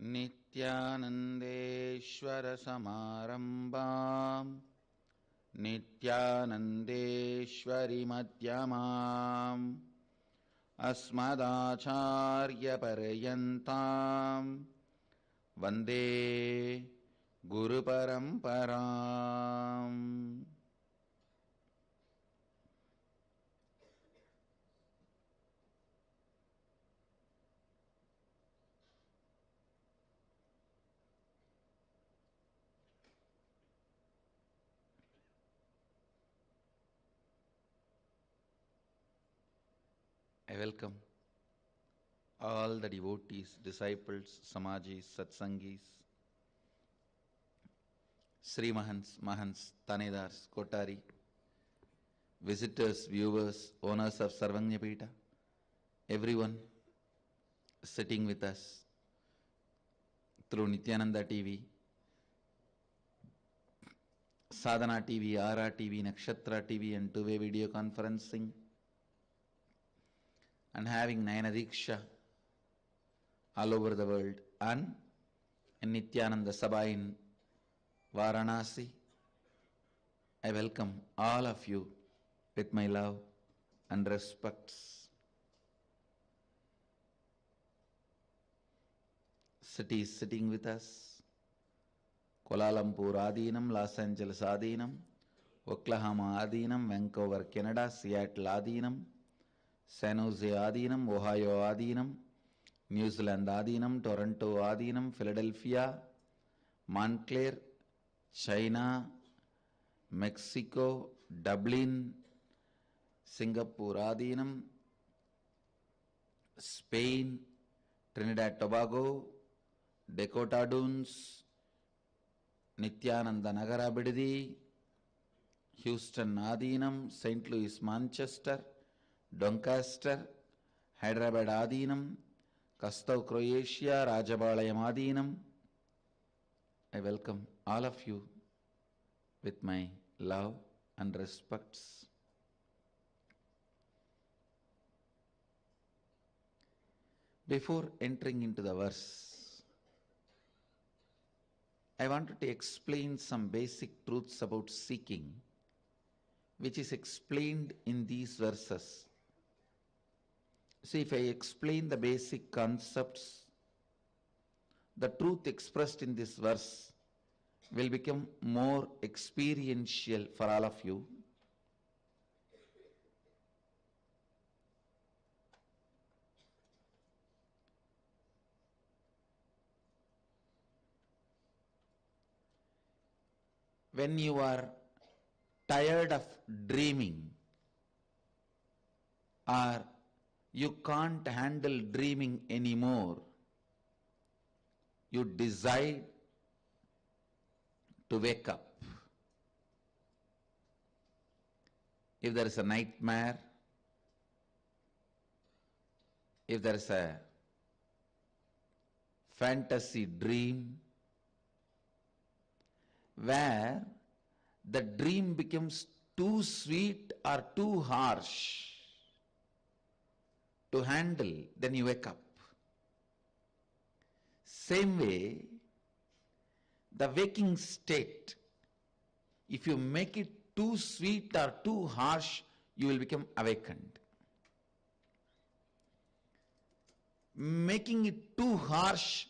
नित्यानन्देश्वर समारम्भाम् नित्यानन्देश्वरि मध्यमाम् अस्मदाचार्यपर्यन्ताम् वन्दे गुरुपरम्पराम्. I welcome all the devotees, disciples, samajis, satsangis, Sri Mahants, Mahants, Tanedars, Kotari, visitors, viewers, owners of Sarvanyapita, everyone sitting with us through Nithyananda TV, Sadhana TV, Ara TV, Nakshatra TV and two-way video conferencing, and having Nayana Diksha all over the world, and in Nithyananda Sabha in Varanasi. I welcome all of you with my love and respects. Cities sitting with us: Kuala Lumpur Adinam, Los Angeles Adinam, Oklahoma Adinam, Vancouver Canada, Seattle Adinam, San Jose Adinam, Ohio Adinam, New Zealand Adinam, Toronto Adinam, Philadelphia, Montclair, China, Mexico, Dublin, Singapore Adinam, Spain, Trinidad Tobago, Dakota Dunes, Nithyananda Nagara Bididi, Houston Adinam, St. Louis Manchester, Doncaster, Hyderabad Adinam, Kastau Croatia, Rajabalayam Adinam. I welcome all of you with my love and respects. Before entering into the verse, I wanted to explain some basic truths about seeking, which is explained in these verses. See, if I explain the basic concepts, the truth expressed in this verse will become more experiential for all of you. When you are tired of dreaming, or you can't handle dreaming anymore, you decide to wake up. If there is a nightmare, if there is a fantasy dream where the dream becomes too sweet or too harsh to handle, then you wake up. Same way, the waking state, if you make it too sweet or too harsh, you will become awakened. Making it too harsh,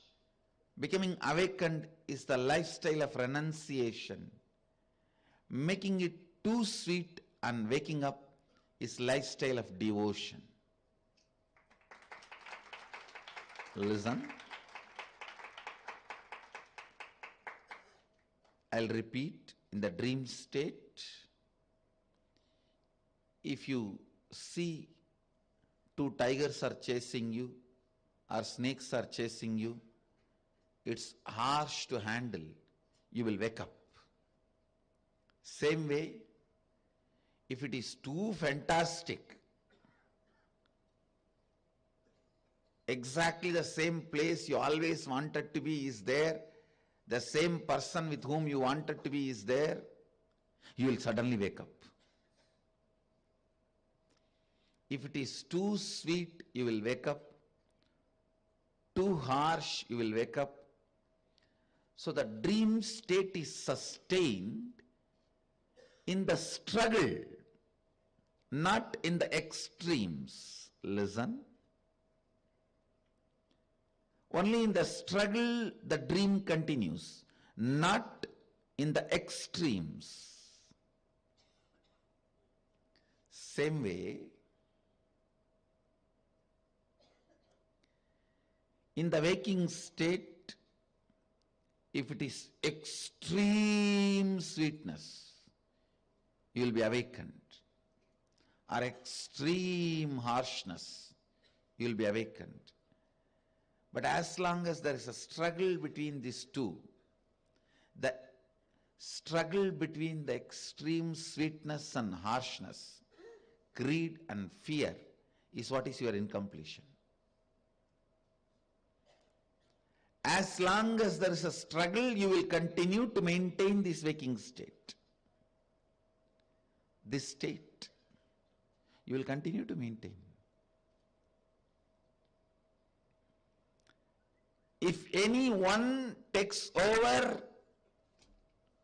becoming awakened, is the lifestyle of renunciation. Making it too sweet and waking up is lifestyle of devotion. Listen. I'll repeat. In the dream state, if you see two tigers are chasing you or snakes are chasing you, it's harsh to handle. You will wake up. Same way, if it is too fantastic, exactly the same place you always wanted to be is there, the same person with whom you wanted to be is there, you will suddenly wake up. If it is too sweet, you will wake up. Too harsh, you will wake up. So the dream state is sustained in the struggle, not in the extremes. Listen. Only in the struggle the dream continues, not in the extremes. Same way, in the waking state, if it is extreme sweetness, you will be awakened. Or extreme harshness, you will be awakened. But as long as there is a struggle between these two, the struggle between the extreme sweetness and harshness, greed and fear, is what is your incompletion. As long as there is a struggle, you will continue to maintain this waking state. This state, you will continue to maintain. If anyone takes over,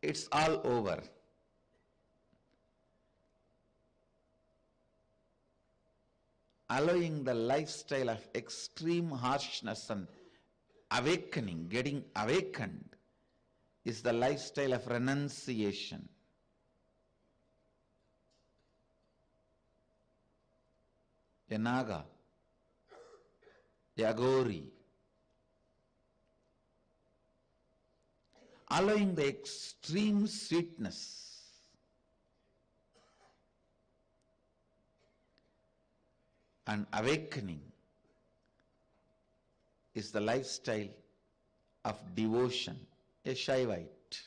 it's all over. Allowing the lifestyle of extreme harshness and awakening, getting awakened, is the lifestyle of renunciation. A Naga, a Agori, allowing the extreme sweetness and awakening is the lifestyle of devotion, a Shaivite.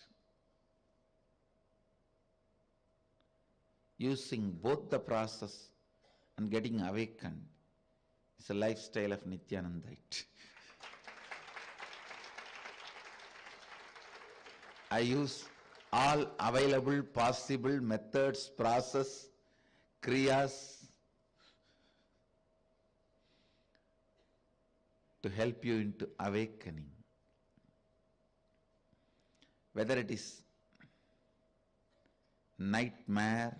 Using both the process and getting awakened is a lifestyle of Nithyanandite. I use all available possible methods, process, kriyas to help you into awakening. Whether it is nightmare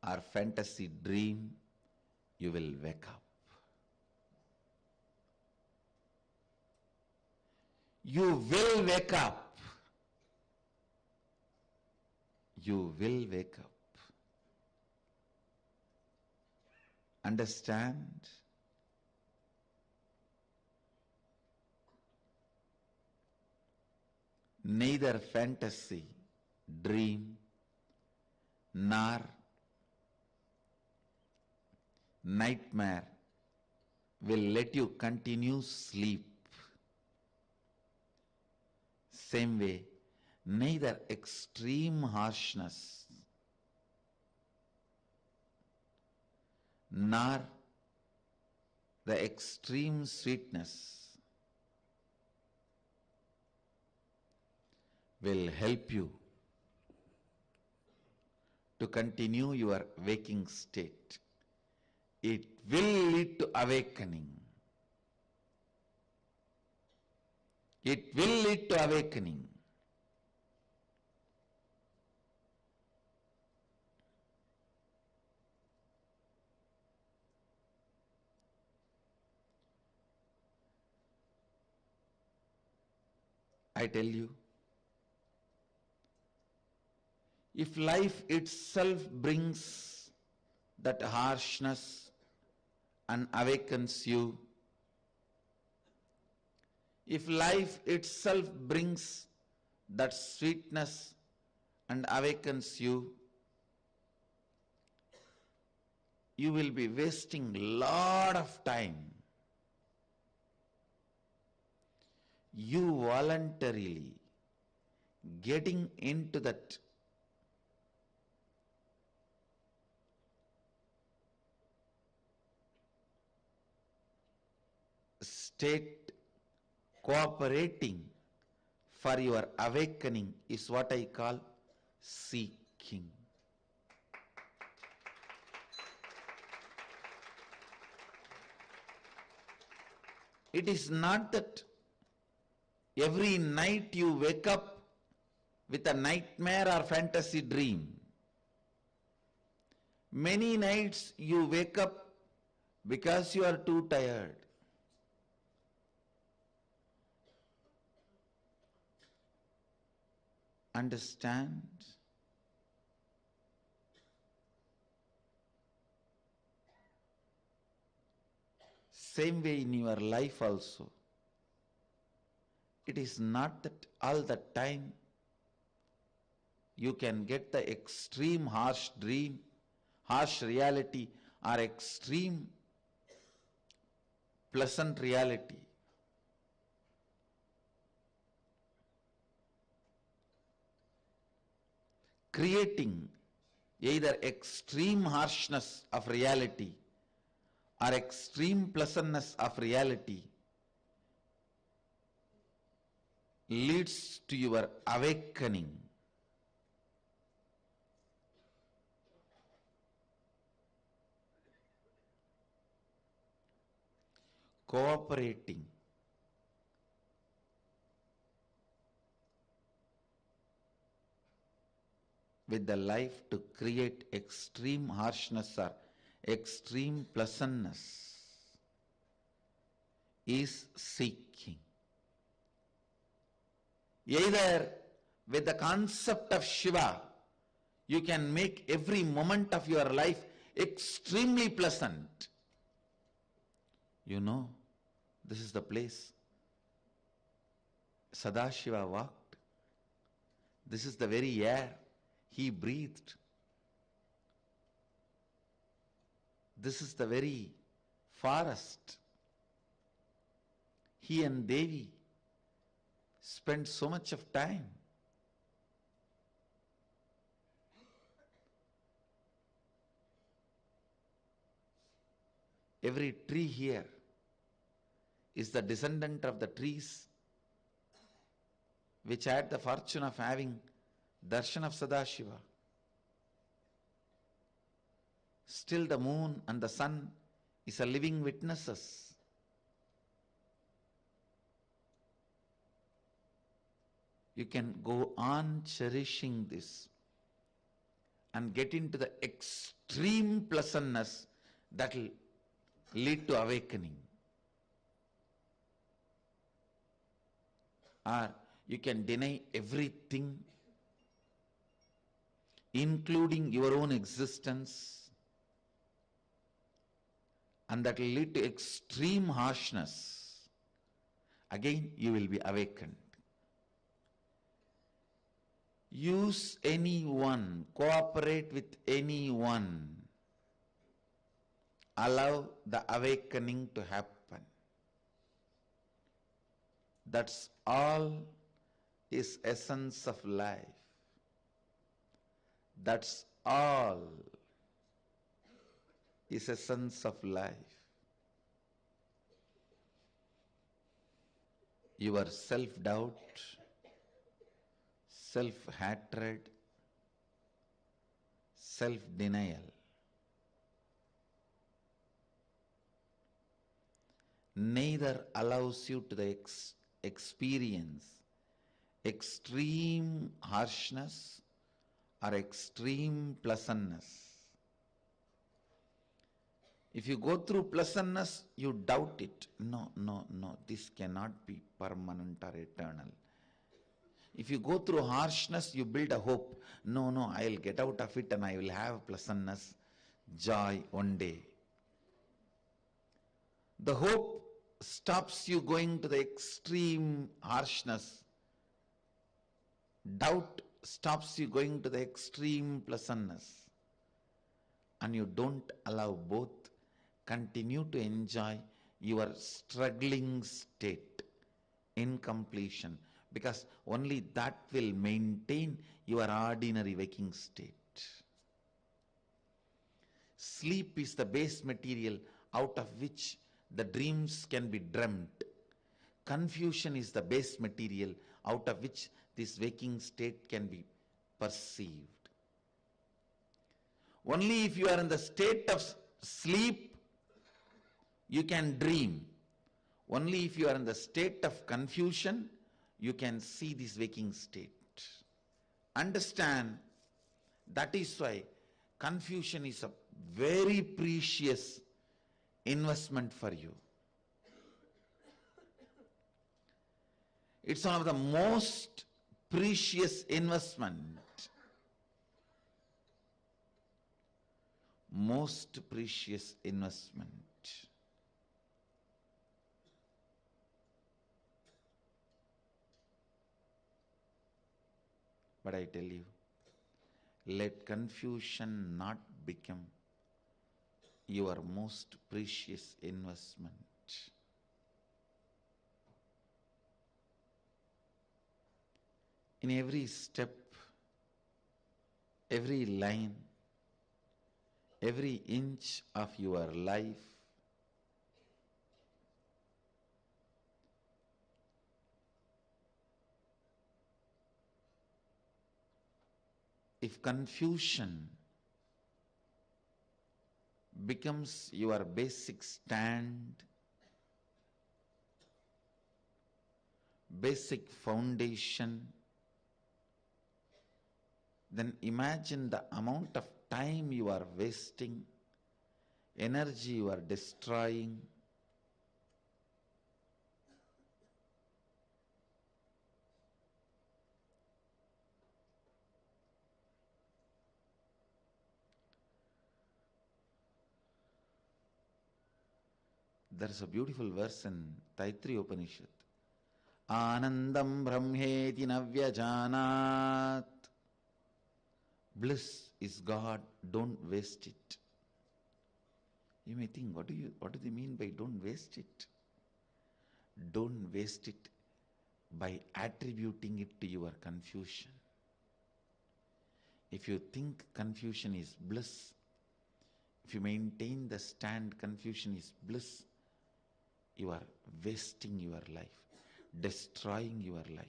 or fantasy dream, you will wake up. You will wake up. You will wake up. Understand? Neither fantasy, dream, nor nightmare will let you continue sleep. Same way, neither extreme harshness nor the extreme sweetness will help you to continue your waking state. It will lead to awakening. It will lead to awakening. I tell you, if life itself brings that harshness and awakens you, if life itself brings that sweetness and awakens you, you will be wasting lot of time. You voluntarily getting into that state, cooperating for your awakening is what I call seeking. It is not that Every night you wake up with a nightmare or fantasy dream. Many nights you wake up because you are too tired. Understand? Same way in your life also. It is not that all the time you can get the extreme harsh dream, harsh reality, or extreme pleasant reality. Creating either extreme harshness of reality or extreme pleasantness of reality leads to your awakening. Cooperating with the life to create extreme harshness or extreme pleasantness is seeking. Either with the concept of Shiva, you can make every moment of your life extremely pleasant. You know, this is the place Sadashiva walked. This is the very air he breathed. This is the very forest he and Devi spent so much of time. Every tree here is the descendant of the trees which had the fortune of having darshan of Sadashiva. Still the moon and the sun is a living witnesses. You can go on cherishing this and get into the extreme pleasantness that will lead to awakening. Or you can deny everything, including your own existence, and that will lead to extreme harshness. Again, you will be awakened. Use anyone, cooperate with anyone. Allow the awakening to happen. That's all is essence of life. That's all is essence of life. Your self-doubt, self-hatred, self-denial neither allows you to the experience extreme harshness or extreme pleasantness. If you go through pleasantness, you doubt it. No, this cannot be permanent or eternal. If you go through harshness, you build a hope. No, I'll get out of it and I will have pleasantness, joy one day. The hope stops you going to the extreme harshness. Doubt stops you going to the extreme pleasantness. And you don't allow both. Continue to enjoy your struggling state, incompletion, because only that will maintain your ordinary waking state. Sleep is the base material out of which the dreams can be dreamt. Confusion is the base material out of which this waking state can be perceived. Only if you are in the state of sleep, you can dream. Only if you are in the state of confusion, you can see this waking state. Understand, that is why confusion is a very precious investment for you. It's one of the most precious investment. Most precious investment. But I tell you, let confusion not become your most precious investment. In every step, every line, every inch of your life, if confusion becomes your basic stand, basic foundation, then imagine the amount of time you are wasting, energy you are destroying. There is a beautiful verse in Taittiriya Upanishad. Anandam brahmeti navyajanat. Bliss is God, don't waste it. You may think, what do they mean by don't waste it? Don't waste it by attributing it to your confusion. If you think confusion is bliss, if you maintain the stand confusion is bliss, you are wasting your life, destroying your life.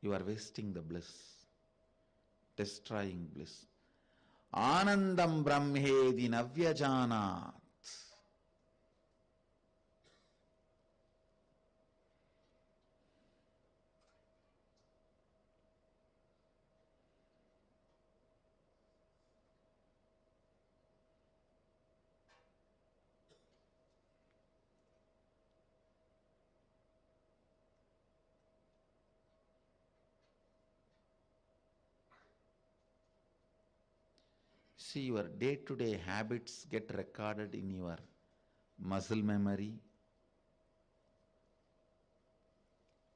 You are wasting the bliss, destroying bliss. Anandam brahmedi navyajanat. See, your day-to-day habits get recorded in your muscle memory.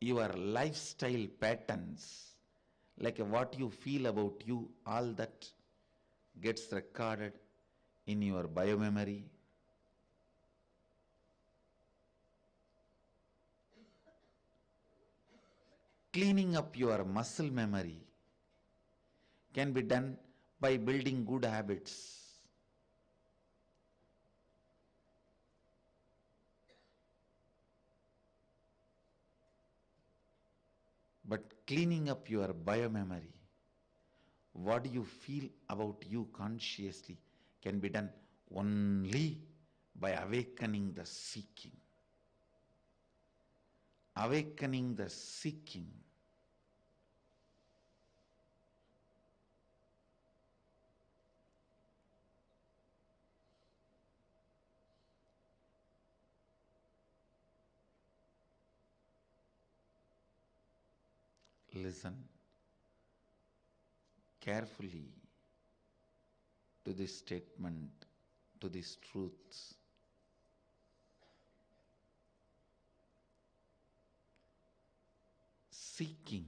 Your lifestyle patterns, like what you feel about you, all that gets recorded in your biomemory. Cleaning up your muscle memory can be done by building good habits. But cleaning up your biomemory, what you feel about you consciously, can be done only by awakening the seeking. Awakening the seeking. Listen carefully to this statement, to these truths. Seeking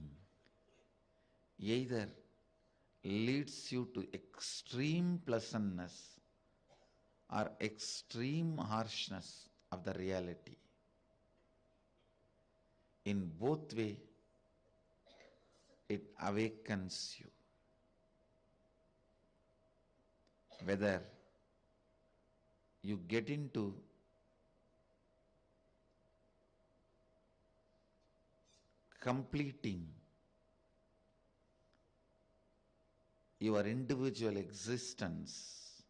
either leads you to extreme pleasantness or extreme harshness of the reality. In both ways, it awakens you. Whether you get into completing your individual existence,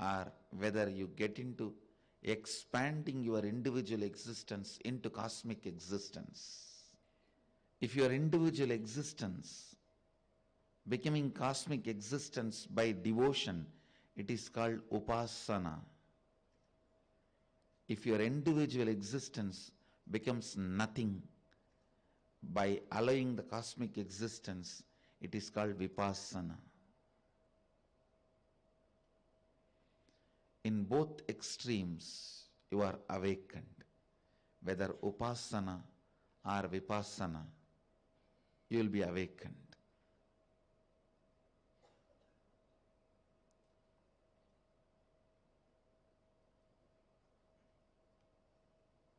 or whether you get into expanding your individual existence into cosmic existence. If your individual existence becoming cosmic existence by devotion, it is called upasana. If your individual existence becomes nothing by allowing the cosmic existence, it is called vipassana. In both extremes, you are awakened. Whether upasana or vipassana, you will be awakened.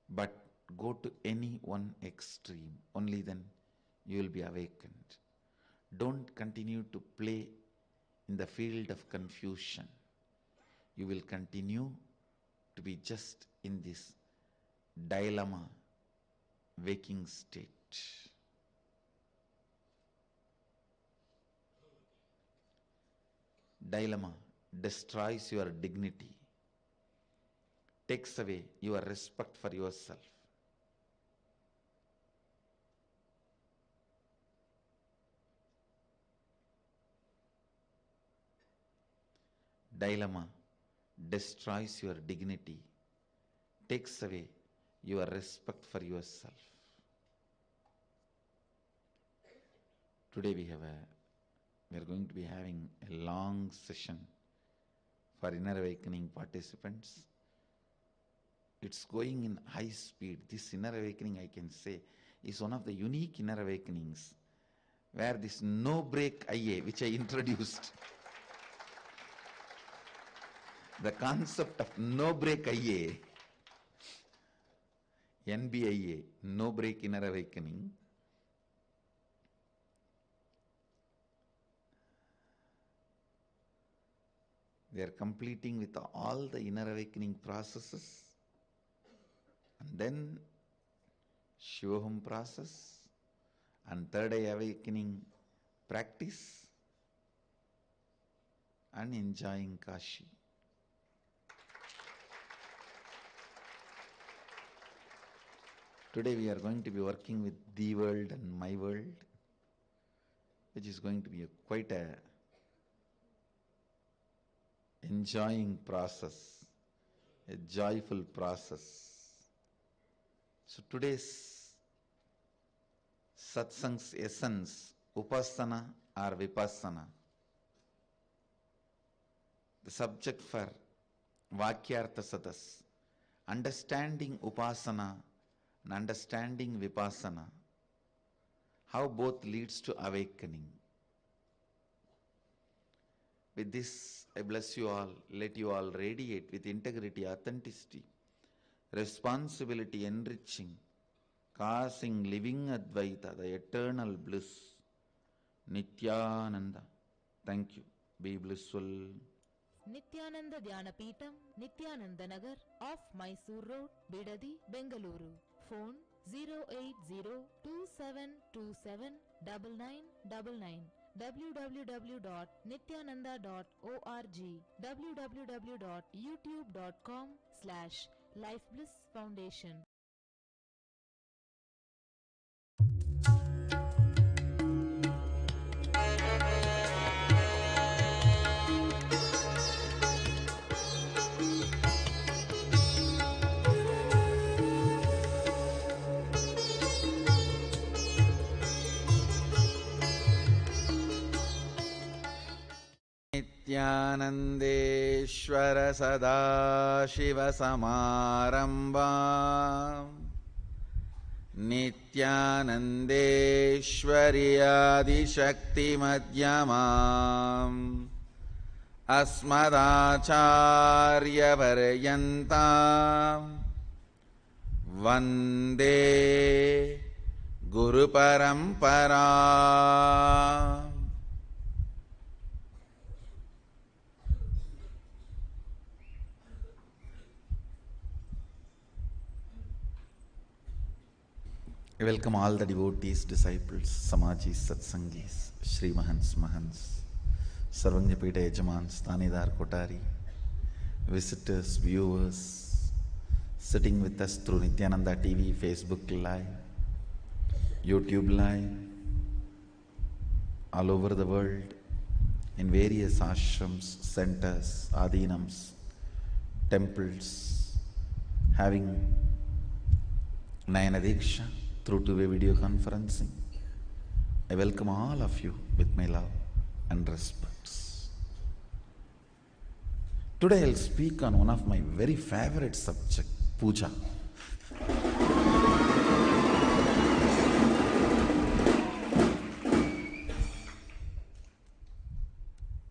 But go to any one extreme, only then you will be awakened. Don't continue to play in the field of confusion. You will continue to be just in this dilemma, waking state. Dilemma destroys your dignity, takes away your respect for yourself. Dilemma destroys your dignity, takes away your respect for yourself. Today we are going to be having a long session for inner awakening participants. It's going in high speed. This inner awakening, I can say, is one of the unique inner awakenings where this no break IA, which I introduced, the concept of no break IA, NBIA, no break inner awakening, they are completing with all the inner awakening processes, and then Shivoham process and third eye awakening practice, and enjoying Kashi. Today we are going to be working with the world and my world, which is going to be quite a enjoying process, a joyful process. So today's satsang's essence, upasana or vipassana. The subject for Vakyartha Sadas, understanding upasana and understanding vipassana, how both leads to awakening. With this, I bless you all, let you all radiate with integrity, authenticity, responsibility, enriching, causing living Advaita, the eternal bliss, Nithyananda. Thank you. Be blissful. Nithyananda Dhyanapītam, Nithyananda Nagar, off Mysore Road, Bidadi, Bengaluru. Phone 08027279999. www.nithyananda.org. www.youtube.com/LifeBlissFoundation. Nithyanandeshwara Sadashiva Samarambam Nithyanandeshwari Adishakti Madhyamam Asmadacharya Varyantam Vande Guru Paramparam. I welcome all the devotees, disciples, Samajis, Satsangis, Shri Mahans, Mahans, Sarvanyapita Yajamans, Tanidar Kotari, visitors, viewers, sitting with us through Nithyananda TV, Facebook Live, YouTube Live, all over the world, in various ashrams, centers, adhinams, temples, having Nayana Diksha through two-way video conferencing. I welcome all of you with my love and respects. Today I'll speak on one of my very favorite subject, puja.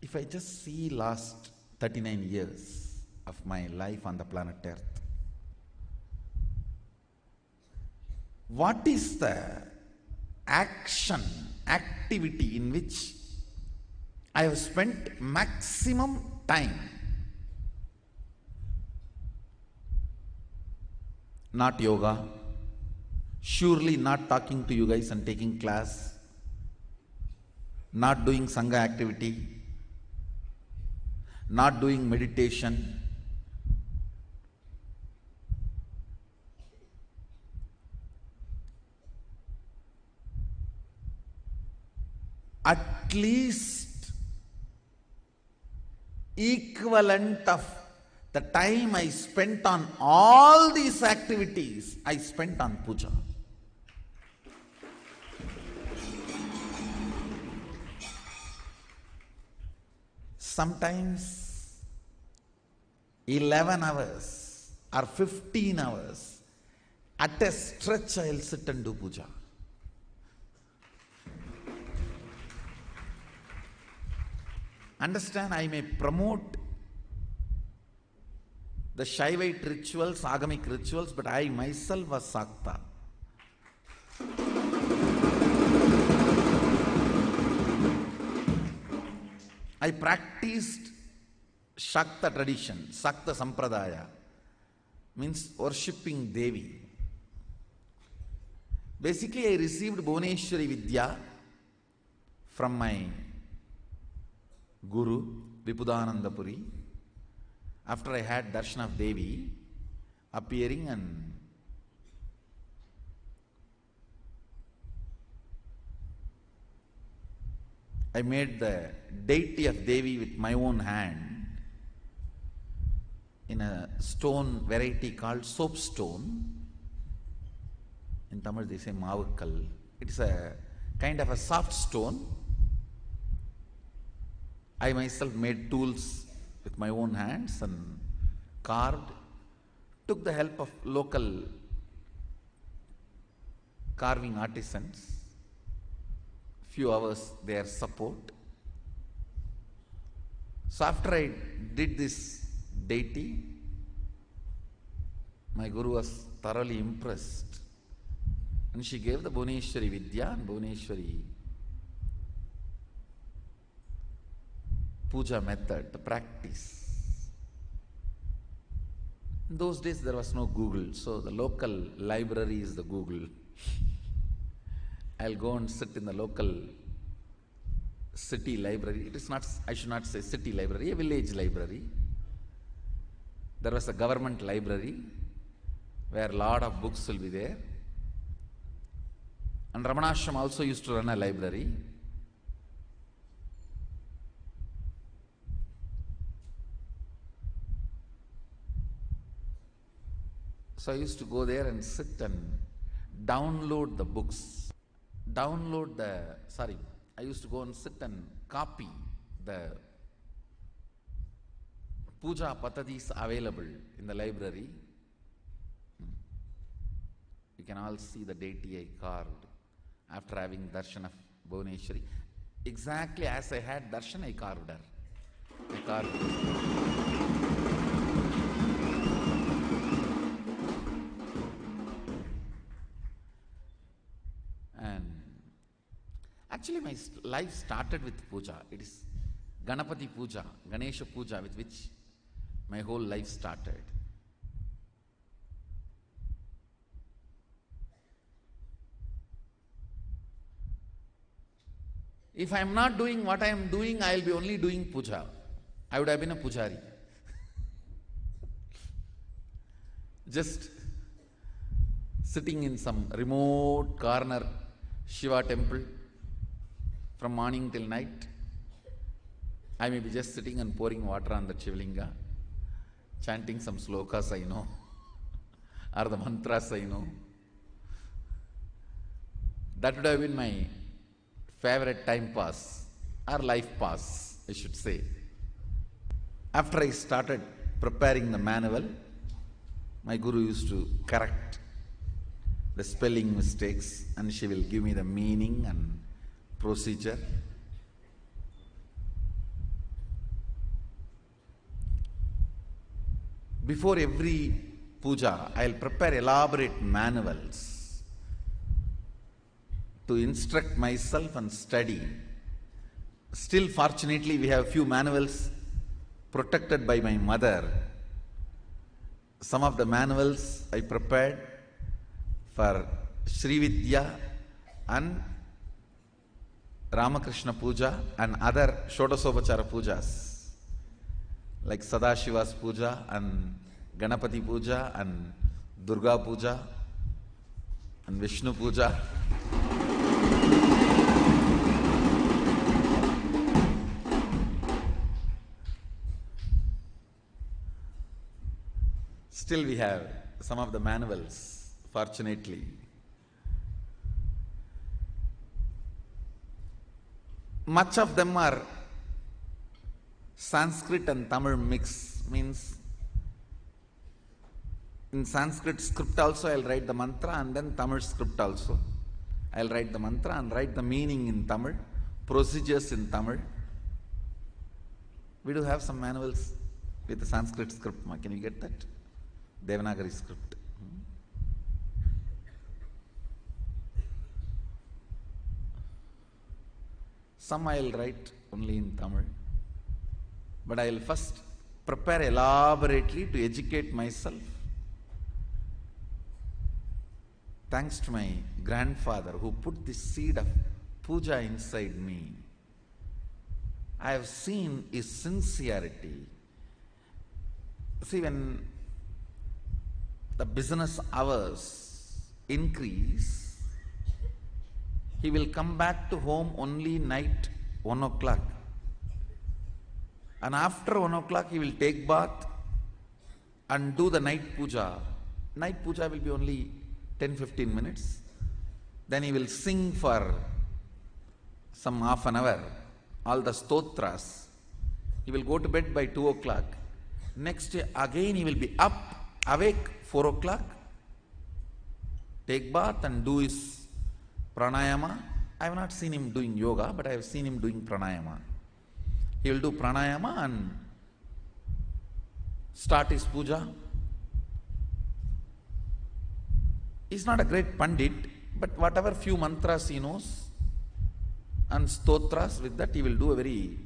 If I just see last 39 years of my life on the planet Earth, what is the activity in which I have spent maximum time? Not yoga, surely not talking to you guys and taking class, not doing Sangha activity, not doing meditation, at least equivalent of the time I spent on all these activities, I spent on puja. Sometimes 11 hours or 15 hours at a stretch I'll sit and do puja. Understand, I may promote the Shaivite rituals, Agamic rituals, but I myself was Sakta. I practiced Shakta tradition, Sakta Sampradaya, means worshipping Devi. Basically, I received Bhuvaneshwari Vidya from my Guru, Vipudanandapuri, after I had darshan of Devi appearing, and I made the deity of Devi with my own hand in a stone variety called soapstone. In Tamil they say Mavakkal. It is a kind of a soft stone. I myself made tools with my own hands and carved, took the help of local carving artisans, few hours their support. So after I did this deity, my Guru was thoroughly impressed, and she gave the Bhuvaneshwari Vidya and Bhuvaneshwari puja method, the practice. In those days there was no Google, so the local library is the Google. I'll go and sit in the local city library. It is not, I should not say city library, a village library. There was a government library where a lot of books will be there. And Ramanashram also used to run a library. So I used to go there and sit and download the books. I used to go and sit and copy the puja patadis available in the library. You can all see the deity I carved after having darshan of Bhuvaneshwari. Exactly as I had darshan, I carved her. I carved her. Actually, my life started with puja. It is Ganapati puja, Ganesha puja, with which my whole life started. If I am not doing what I am doing, I will be only doing puja. I would have been a pujari. just sitting in some remote corner Shiva temple from morning till night. I may be just sitting and pouring water on the Shivalinga, chanting some slokas I know, or the mantras I know. That would have been my favorite time pass, or life pass, I should say. After I started preparing the manual, my guru used to correct the spelling mistakes, and she will give me the meaning and procedure. Before every puja, I'll prepare elaborate manuals to instruct myself and study. Still, fortunately, we have few manuals protected by my mother. Some of the manuals I prepared for Srividya and Ramakrishna Puja and other Shodasopachara Pujas, like Sadashiva's Puja and Ganapati Puja and Durga Puja and Vishnu Puja. Still we have some of the manuals, fortunately. Much of them are Sanskrit and Tamil mix, means in Sanskrit script also I'll write the mantra, and then Tamil script also. I'll write the mantra and write the meaning in Tamil, procedures in Tamil. We do have some manuals with the Sanskrit script. Can you get that? Devanagari script. Some I'll write only in Tamil. But I'll first prepare elaborately to educate myself. Thanks to my grandfather who put the seed of puja inside me, I have seen his sincerity. See, when the business hours increase, he will come back to home only night 1 o'clock. And after 1 o'clock he will take bath and do the night puja. Night puja will be only 10-15 minutes. Then he will sing for some half an hour, all the stotras. He will go to bed by 2 o'clock. Next day again he will be awake 4 o'clock, take bath and do his pranayama. I have not seen him doing yoga, but I have seen him doing pranayama. He will do pranayama and start his puja. He is not a great pandit, but whatever few mantras he knows and stotras, with that he will do a very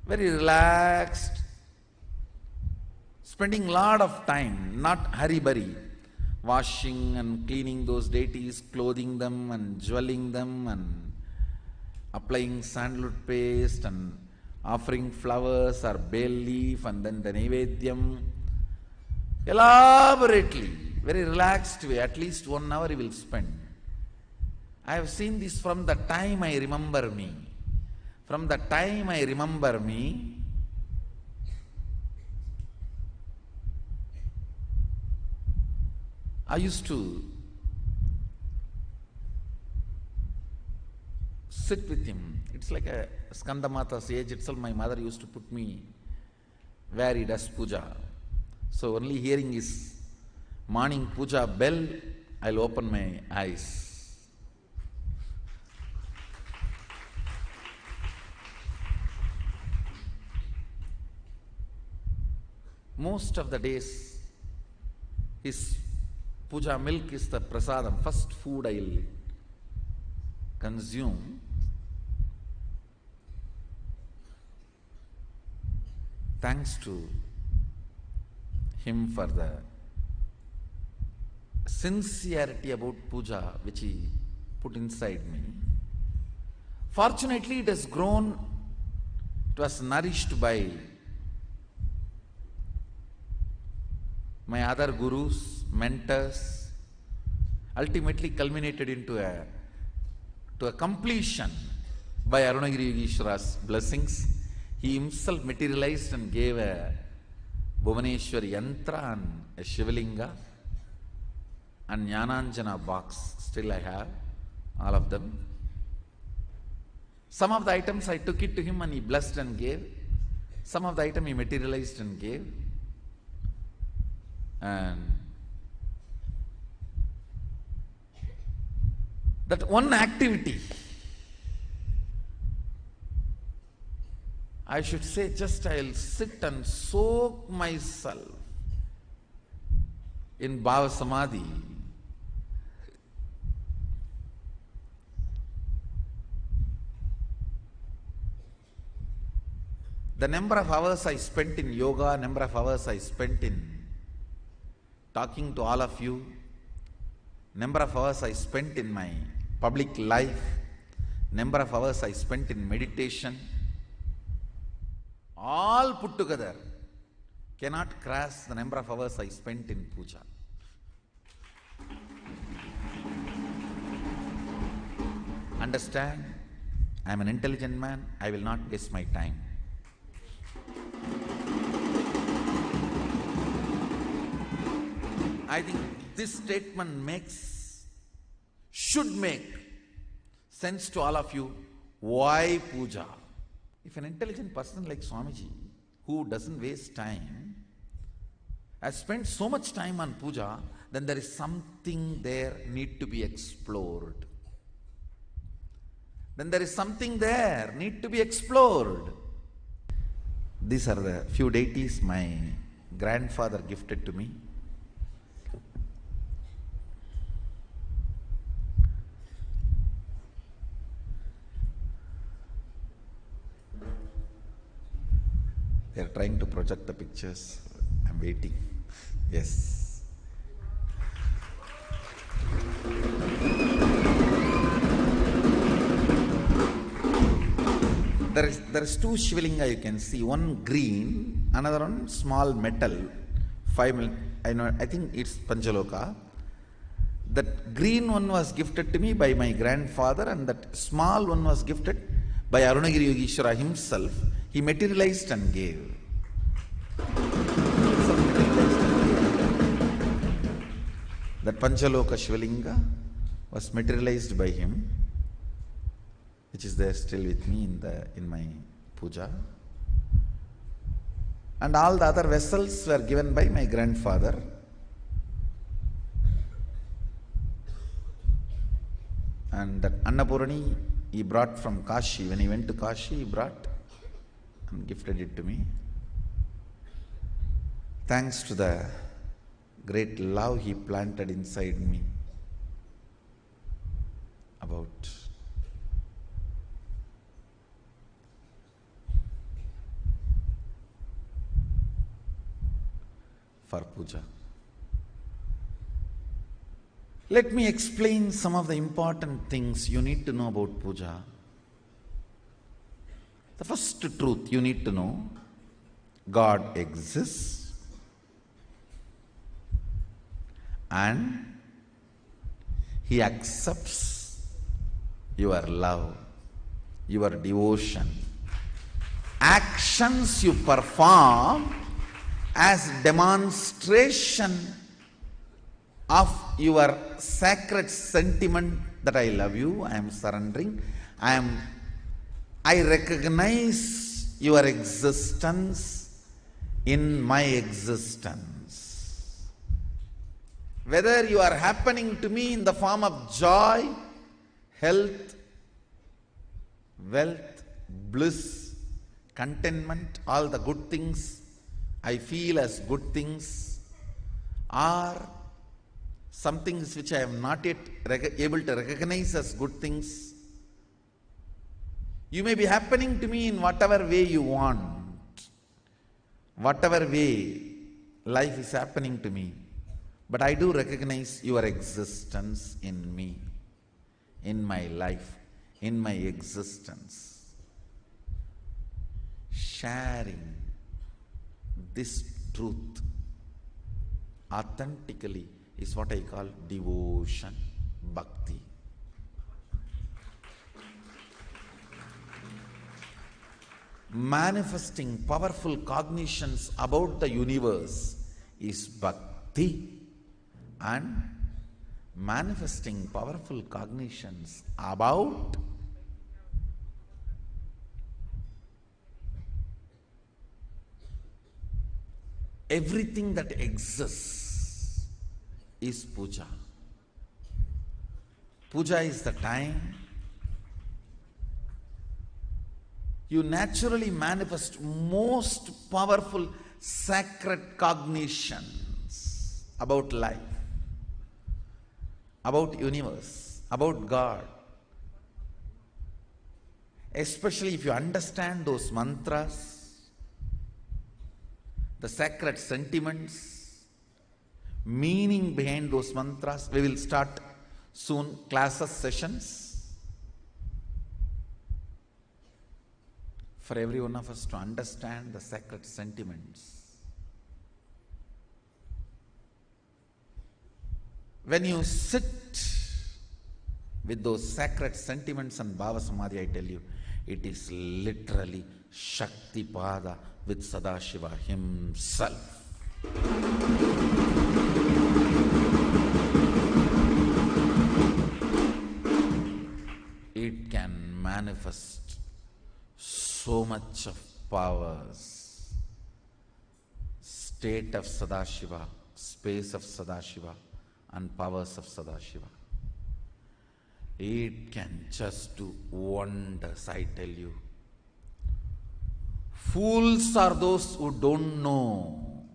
relaxed, spending lot of time, not hurry-burry, washing and cleaning those deities, clothing them and jewelling them and applying sandalwood paste and offering flowers or bay leaf and then the Naivedyam. Elaborately, very relaxed way, at least 1 hour he will spend. I have seen this from the time I remember me. From the time I remember me, I used to sit with him. It's like a Skandamata's age itself. My mother used to put me where he does puja. So only hearing his morning puja bell, I'll open my eyes. Most of the days, his puja milk is the prasadam, first food I'll consume. Thanks to him for the sincerity about puja which he put inside me. Fortunately, it has grown, it was nourished by my other gurus, mentors, ultimately culminated into a completion by Arunagiri Yogeshwara's blessings. He himself materialized and gave a Bhuvaneshwar yantra and a Shivalinga and Jnananjana box. Still I have all of them. Some of the items I took it to him and he blessed and gave. Some of the item he materialized and gave. And that one activity, I should say, just I'll sit and soak myself in Bhava Samadhi. The number of hours I spent in yoga, number of hours I spent in talking to all of you, number of hours I spent in my public life, number of hours I spent in meditation, all put together cannot cross the number of hours I spent in puja. Understand? I am an intelligent man, I will not waste my time. I think this statement should make sense to all of you. Why puja? If an intelligent person like Swamiji, who doesn't waste time, has spent so much time on puja, then there is something there need to be explored. These are the few deities my grandfather gifted to me. They are trying to project the pictures. I'm waiting. Yes. There is two Shivalinga you can see. One green, another one small metal. I think it's Panchaloka. That green one was gifted to me by my grandfather, and that small one was gifted by Arunagiri Yogeshwara himself. He materialized and gave. That Panchaloka Shivalinga was materialized by him, which is there still with me in my puja. And all the other vessels were given by my grandfather. And that Annapurani he brought from Kashi. When he went to Kashi, he brought and gifted it to me. Thanks to the great love he planted inside me about for puja. Let me explain some of the important things you need to know about puja. The first truth you need to know, God exists and He accepts your love, your devotion, actions you perform as demonstration of your sacred sentiment that I love you, I am surrendering, I recognize your existence in my existence. Whether you are happening to me in the form of joy, health, wealth, bliss, contentment, all the good things I feel as good things, or some things which I am not yet able to recognize as good things. You may be happening to me in whatever way you want, whatever way life is happening to me, but I do recognize your existence in me, in my life, in my existence. Sharing this truth authentically is what I call devotion, bhakti. Manifesting powerful cognitions about the universe is bhakti, and manifesting powerful cognitions about everything that exists is puja. Puja is the time you naturally manifest most powerful sacred cognitions about life, about universe, about God. Especially if you understand those mantras, the sacred sentiments, meaning behind those mantras. We will start soon classes, sessions, for every one of us to understand the sacred sentiments. When you sit with those sacred sentiments and Bhava Samadhi, I tell you, it is literally Shakti Pada with Sadashiva himself. It can manifest so much of powers, state of Sadashiva, space of Sadashiva, and powers of Sadashiva. It can just do wonders, I tell you. Fools are those who don't know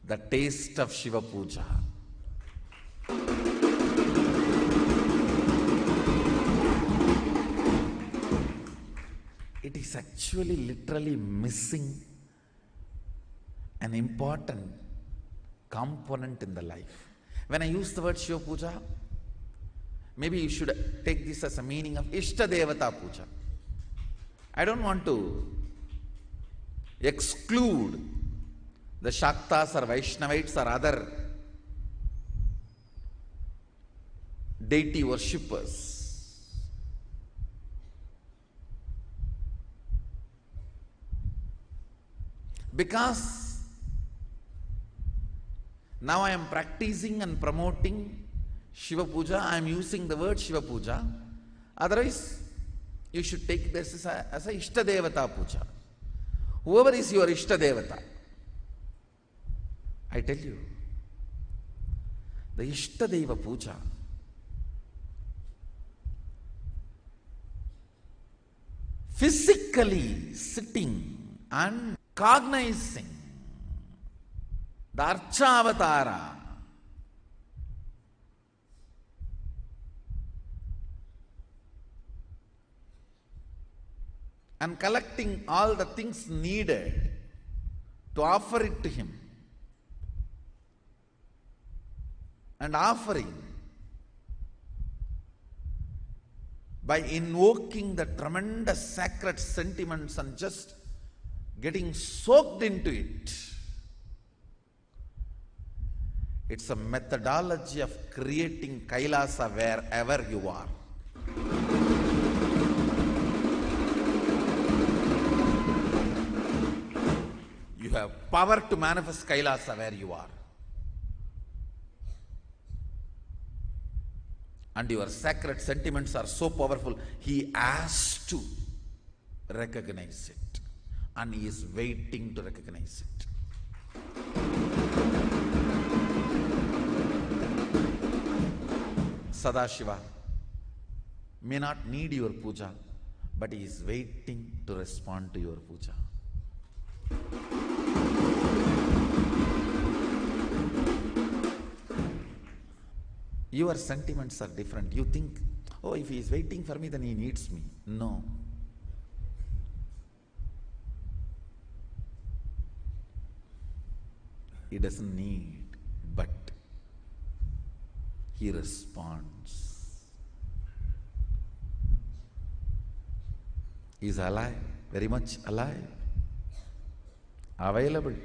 the taste of Shiva Puja. It is actually literally missing an important component in the life. When I use the word Shiva Puja, maybe you should take this as a meaning of Ishta Devata Puja. I don't want to exclude the Shaktas or Vaishnavites or other deity worshippers. Because now I am practicing and promoting Shiva Puja, I am using the word Shiva Puja. Otherwise, you should take this as a Ishta Devata Puja. Whoever is your Ishta Devata, I tell you, the Ishta Deva Puja physically sitting and cognizing the Archavatara and collecting all the things needed to offer it to him, and offering by invoking the tremendous sacred sentiments and just getting soaked into it. It's a methodology of creating Kailasa wherever you are. You have power to manifest Kailasa where you are. And your sacred sentiments are so powerful, he has to recognize it. And he is waiting to recognize it. Sadashiva may not need your puja, but he is waiting to respond to your puja. Your sentiments are different. You think, oh, if he is waiting for me, then he needs me. No. He doesn't need, but he responds. He is alive, very much alive, available.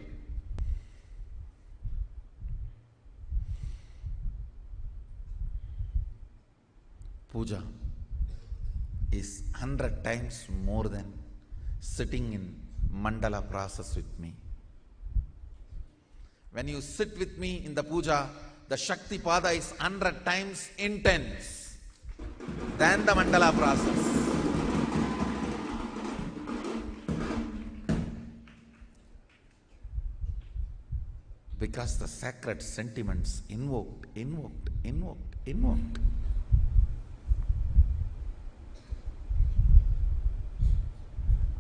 Puja is 100 times more than sitting in mandala process with me. When you sit with me in the puja, the Shakti Pada is 100 times intense than the mandala process. Because the sacred sentiments invoked.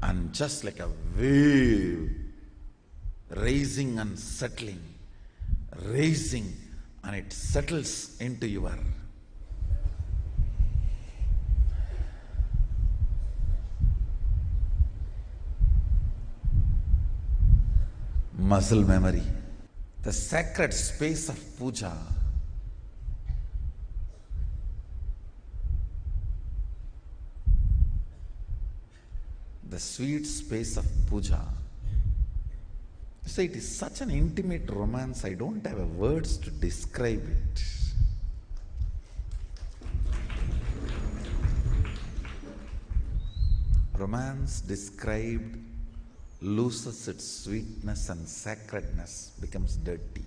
And just like a wave, raising and settling, raising, and it settles into your muscle memory. The sacred space of puja the sweet space of puja. So it is such an intimate romance, I don't have words to describe it. Romance described loses its sweetness and sacredness, becomes dirty.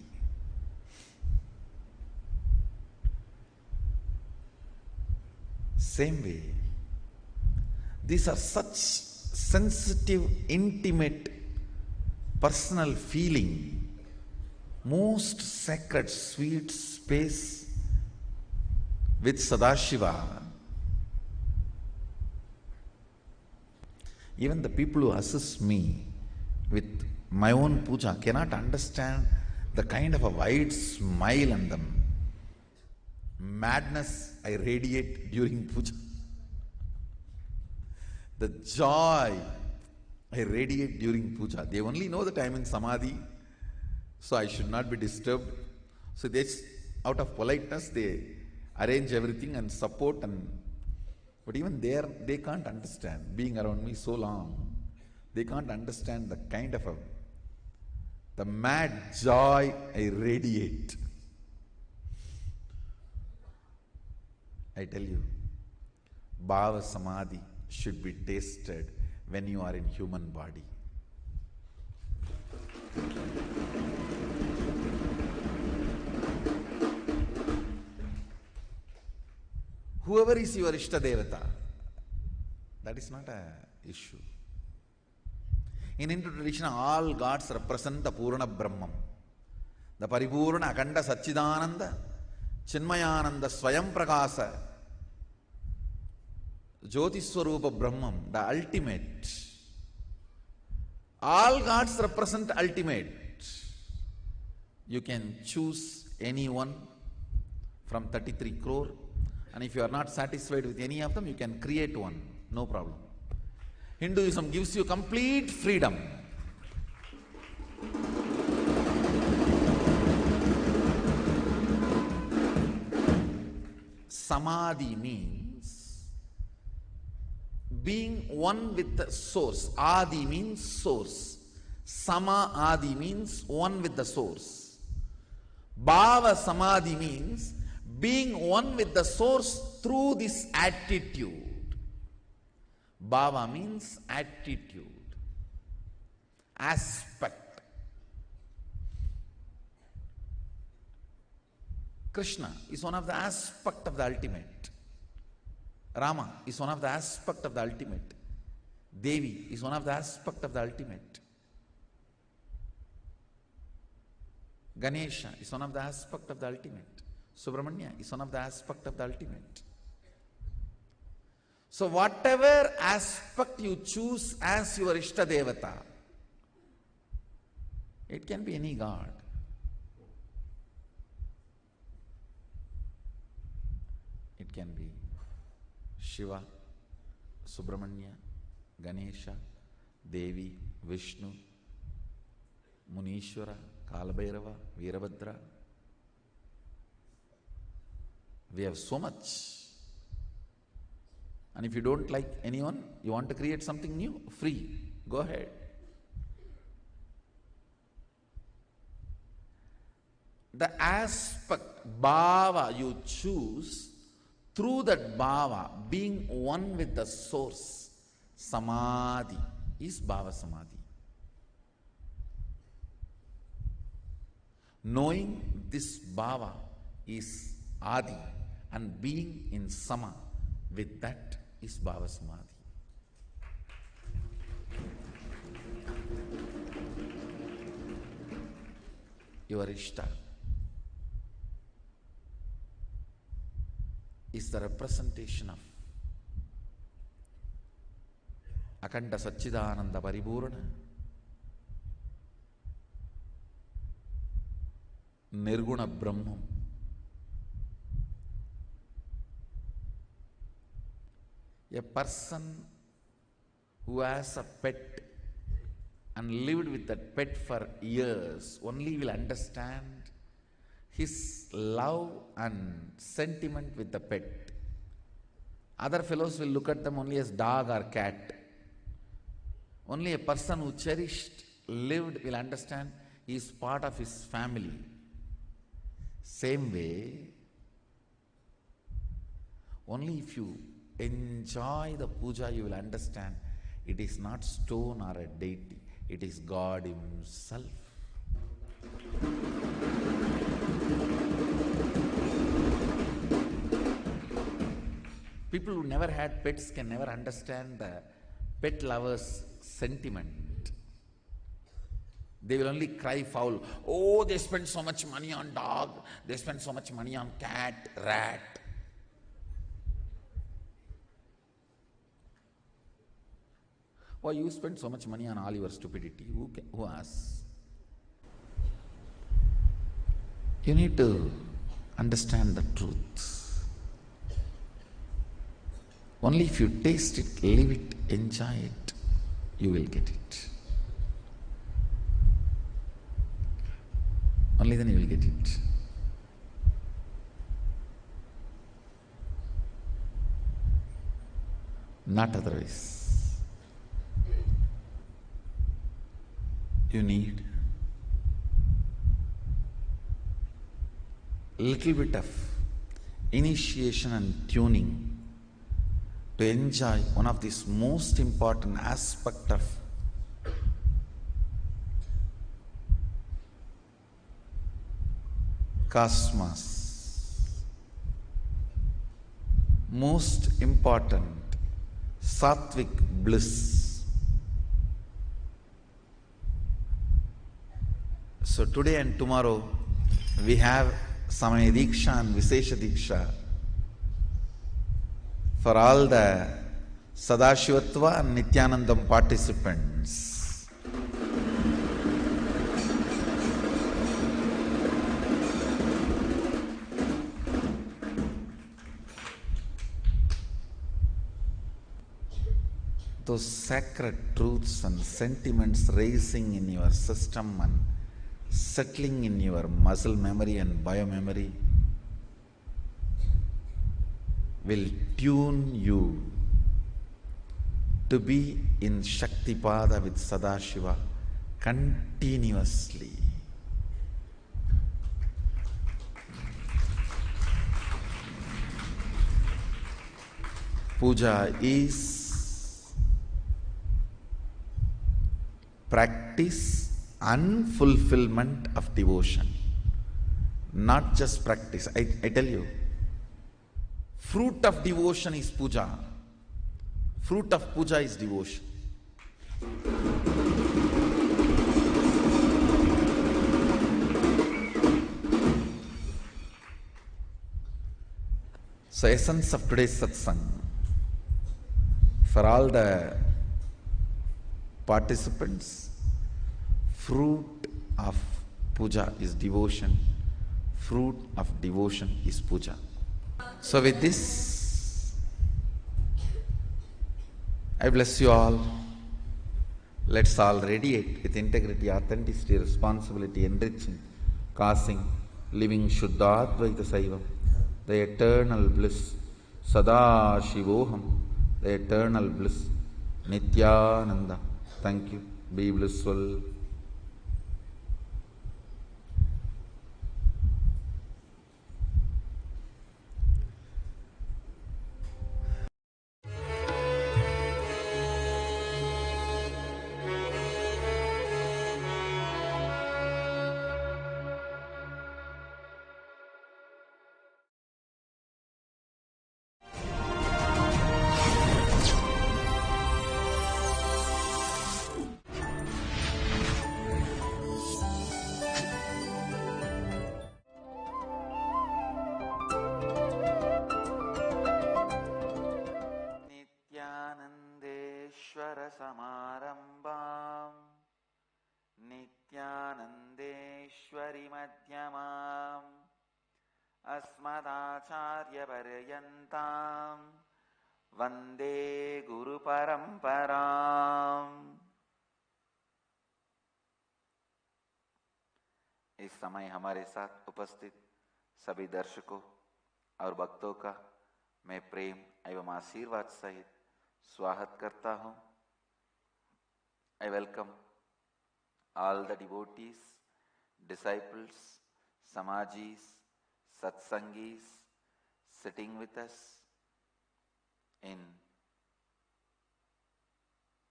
Same way, these are such sensitive, intimate, personal feeling, most sacred, sweet space with Sadashiva. Even the people who assist me with my own puja cannot understand the kind of a wide smile and the madness I radiate during puja. The joy I radiate during puja. They only know that I am in samadhi, so I should not be disturbed. So they, out of politeness, they arrange everything and support, but even there they can't understand. Being around me so long, they can't understand the kind of the mad joy I radiate. I tell you, Bhava Samadhi should be tasted when you are in human body. Whoever is your Ishta Devata, that is not an issue. In Hindu tradition, all gods represent the Purana Brahman, the Paripurana Akanda Satchidananda, Chinmayananda Swayam Prakasa, Jyoti Swarupa Brahman, the ultimate. All gods represent ultimate. You can choose anyone from 33 crore, and if you are not satisfied with any of them, you can create one, no problem. Hinduism gives you complete freedom. Samadhi means being one with the source. Adi means source. Sama Adi means one with the source. Bhava Samadhi means being one with the source through this attitude. Bhava means attitude, aspect. Krishna is one of the aspect of the ultimate. Rama is one of the aspect of the ultimate. Devi is one of the aspect of the ultimate. Ganesha is one of the aspect of the ultimate. Subramanya is one of the aspect of the ultimate. So whatever aspect you choose as your Ishta Devata, it can be any god. It can be Shiva, Subramanya, Ganesha, Devi, Vishnu, Munishwara, Kalabhairava, Veerabhadra. We have so much. And if you don't like anyone, you want to create something new, free, go ahead. The aspect, bhava, you choose Through that bhava, being one with the source, samadhi is bhava samadhi. Knowing this bhava is adi and being in sama with that is bhava samadhi. Your ishta is the representation of Akanda Satchidananda Paripurna, Nirguna Brahman. A person who has a pet and lived with that pet for years only will understand his love and sentiment with the pet. Other fellows will look at them only as dog or cat. Only a person who cherished, lived will understand he is part of his family. Same way, only if you enjoy the puja you will understand it is not stone or a deity, it is God Himself. People who never had pets can never understand the pet lover's sentiment. They will only cry foul. Oh, they spend so much money on dog, they spend so much money on cat, rat. Why you spend so much money on all your stupidity? Who asks? You need to understand the truth. Only if you taste it, live it, enjoy it, you will get it. Only then you will get it. Not otherwise. You need a little bit of initiation and tuning to enjoy one of these most important aspect of cosmos, most important sattvic bliss. So today and tomorrow we have Samaya Diksha and Visesha Diksha for all the Sadashivatva and Nithyanandam participants. Those sacred truths and sentiments rising in your system and settling in your muscle memory and biomemory will tune you to be in Shaktipada with Sadashiva continuously. Puja is practice and fulfillment of devotion. Not just practice. I tell you, fruit of devotion is puja. Fruit of puja is devotion. So essence of today's satsang, for all the participants, fruit of puja is devotion. Fruit of devotion is puja. So with this, I bless you all. Let's all radiate with integrity, authenticity, responsibility, enriching, causing, living Shuddhadvaita Saivam, the eternal bliss, Sadashivoham, the eternal bliss, Nithyananda. Thank you. Be blissful. Samarambam Nithyanandeshwari Madhyamam Asmadacharya Paryantam Vande Guru Paramparam। इस समय हमारे साथ उपस्थित सभी दर्शकों और भक्तों का मैं प्रेम एवं आशीर्वाद सहित स्वागत करता हूं। I welcome all the devotees, disciples, samajis, satsangis sitting with us in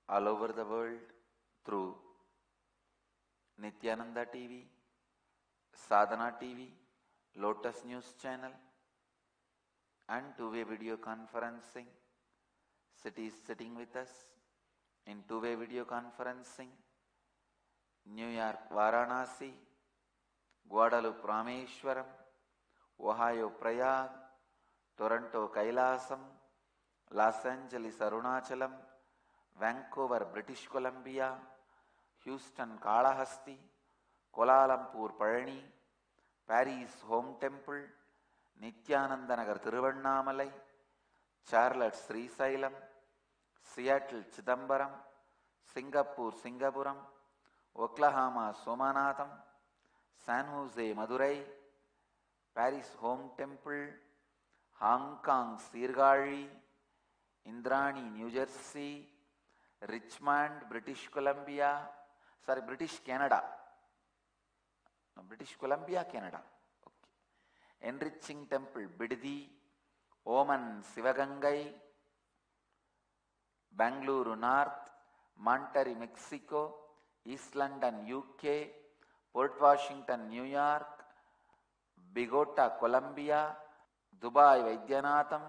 all over the world through Nithyananda TV, Sadhana TV, Lotus News Channel and two-way video conferencing. Cities sitting with us in two-way video conferencing. New York, Varanasi, Guadalupe, Rameshwaram, Ohio, Prayag, Toronto, Kailasam, Los Angeles, Arunachalam, Vancouver, British Columbia, Houston, Kalahasti, Kuala Lumpur, Palani, Paris, Home Temple, Nithyananda Nagar, Thiruvannamalai, Charlotte, Srisailam, Seattle, Chidambaram, Singapore, Singapuram, Oklahoma, Somanatham, San Jose, Madurai, Paris, Home Temple, Hong Kong, Sirgari, Indrani, New Jersey, Richmond, British Canada. No, British Columbia, Canada. Okay. Enriching Temple, Bidadi, Oman, Sivagangai, Bangalore North, Monterrey, Mexico, East London, UK, Port Washington, New York, Bogota, Colombia, Dubai, Vaidyanathan,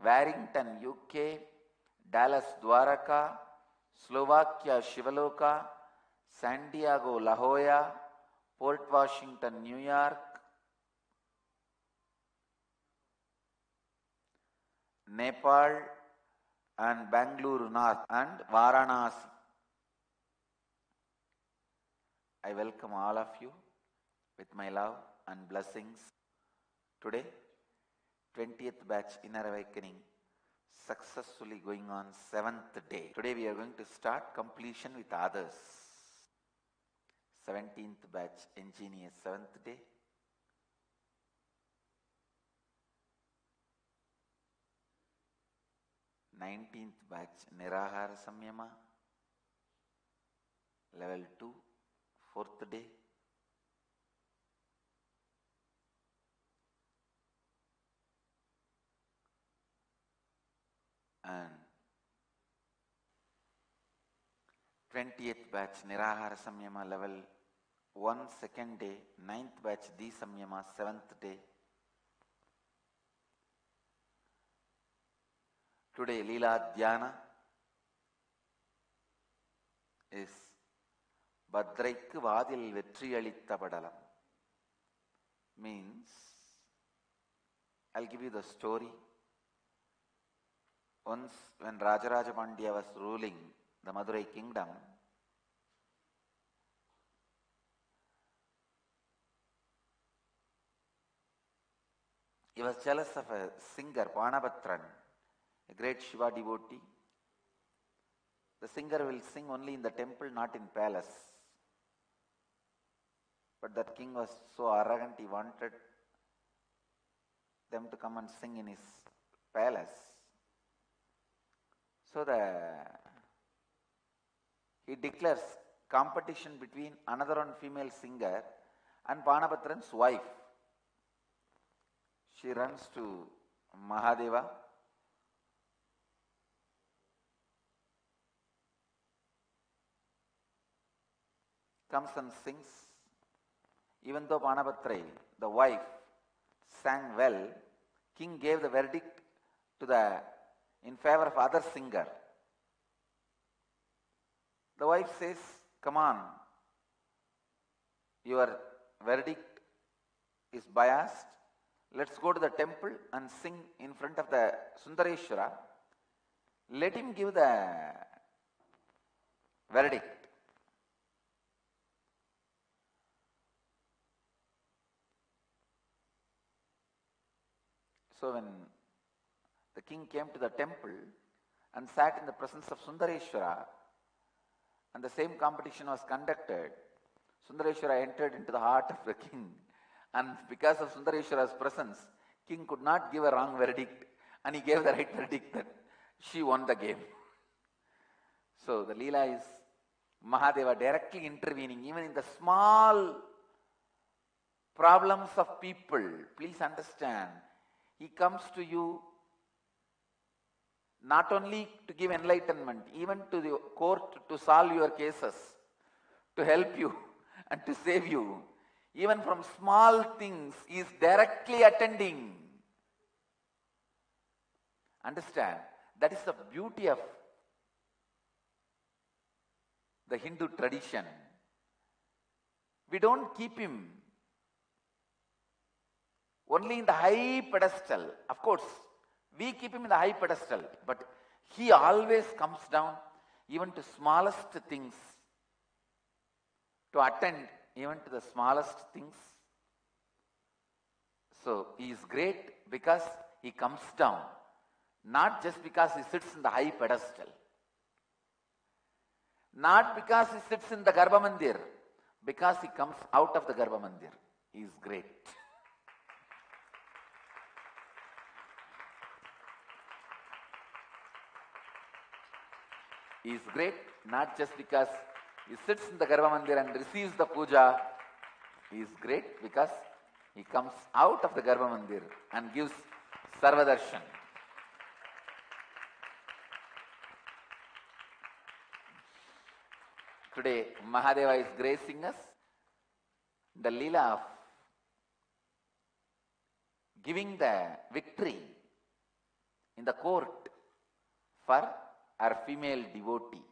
Warrington, UK, Dallas, Dwaraka, Slovakia, Shivaloka, San Diego, La Jolla, Port Washington, New York, Nepal and Bangalore North and Varanasi. I welcome all of you with my love and blessings. Today, 20th batch Inner Awakening successfully going on 7th day. Today we are going to start completion with others. 17th batch Ingenious 7th day. 19th batch Nirahara Samyama, level 2, 4th day. And 20th batch Nirahara Samyama, level 1, 2nd day. 9th batch Di Samyama, 7th day. Today Leela Dhyana is Badraikku Vadil Vetriyalitta Padalam. Means, I'll give you the story. Once when Rajaraja Pandya was ruling the Madurai kingdom, he was jealous of a singer, Panapatran, a great Shiva devotee. The singer will sing only in the temple, not in palace. But that king was so arrogant, he wanted them to come and sing in his palace. So he declares competition between another one female singer and Panapatran's wife. She runs to Mahadeva. Comes and sings. Even though Panapatrai, the wife, sang well, king gave the verdict in favor of other singer. The wife says, come on, your verdict is biased. Let's go to the temple and sing in front of the Sundareshwara. Let him give the verdict. So when the king came to the temple and sat in the presence of Sundareshwara, and the same competition was conducted, Sundareshwara entered into the heart of the king, and because of Sundareshwara's presence, king could not give a wrong verdict, and he gave the right verdict that she won the game. So the Leela is Mahadeva directly intervening even in the small problems of people. Please understand, he comes to you not only to give enlightenment, even to the court to solve your cases, to help you and to save you. Even from small things, he is directly attending. Understand? That is the beauty of the Hindu tradition. We don't keep him only in the high pedestal. Of course, we keep him in the high pedestal, but he always comes down even to smallest things, to attend even to the smallest things. So he is great because he comes down, not just because he sits in the high pedestal, not because he sits in the Garbha Mandir, because he comes out of the Garbha Mandir. He is great. He is great not just because he sits in the Garbha Mandir and receives the puja. He is great because he comes out of the Garbha Mandir and gives Sarvadarshan. Today, Mahadeva is gracing us the Leela of giving the victory in the court for our female devotee.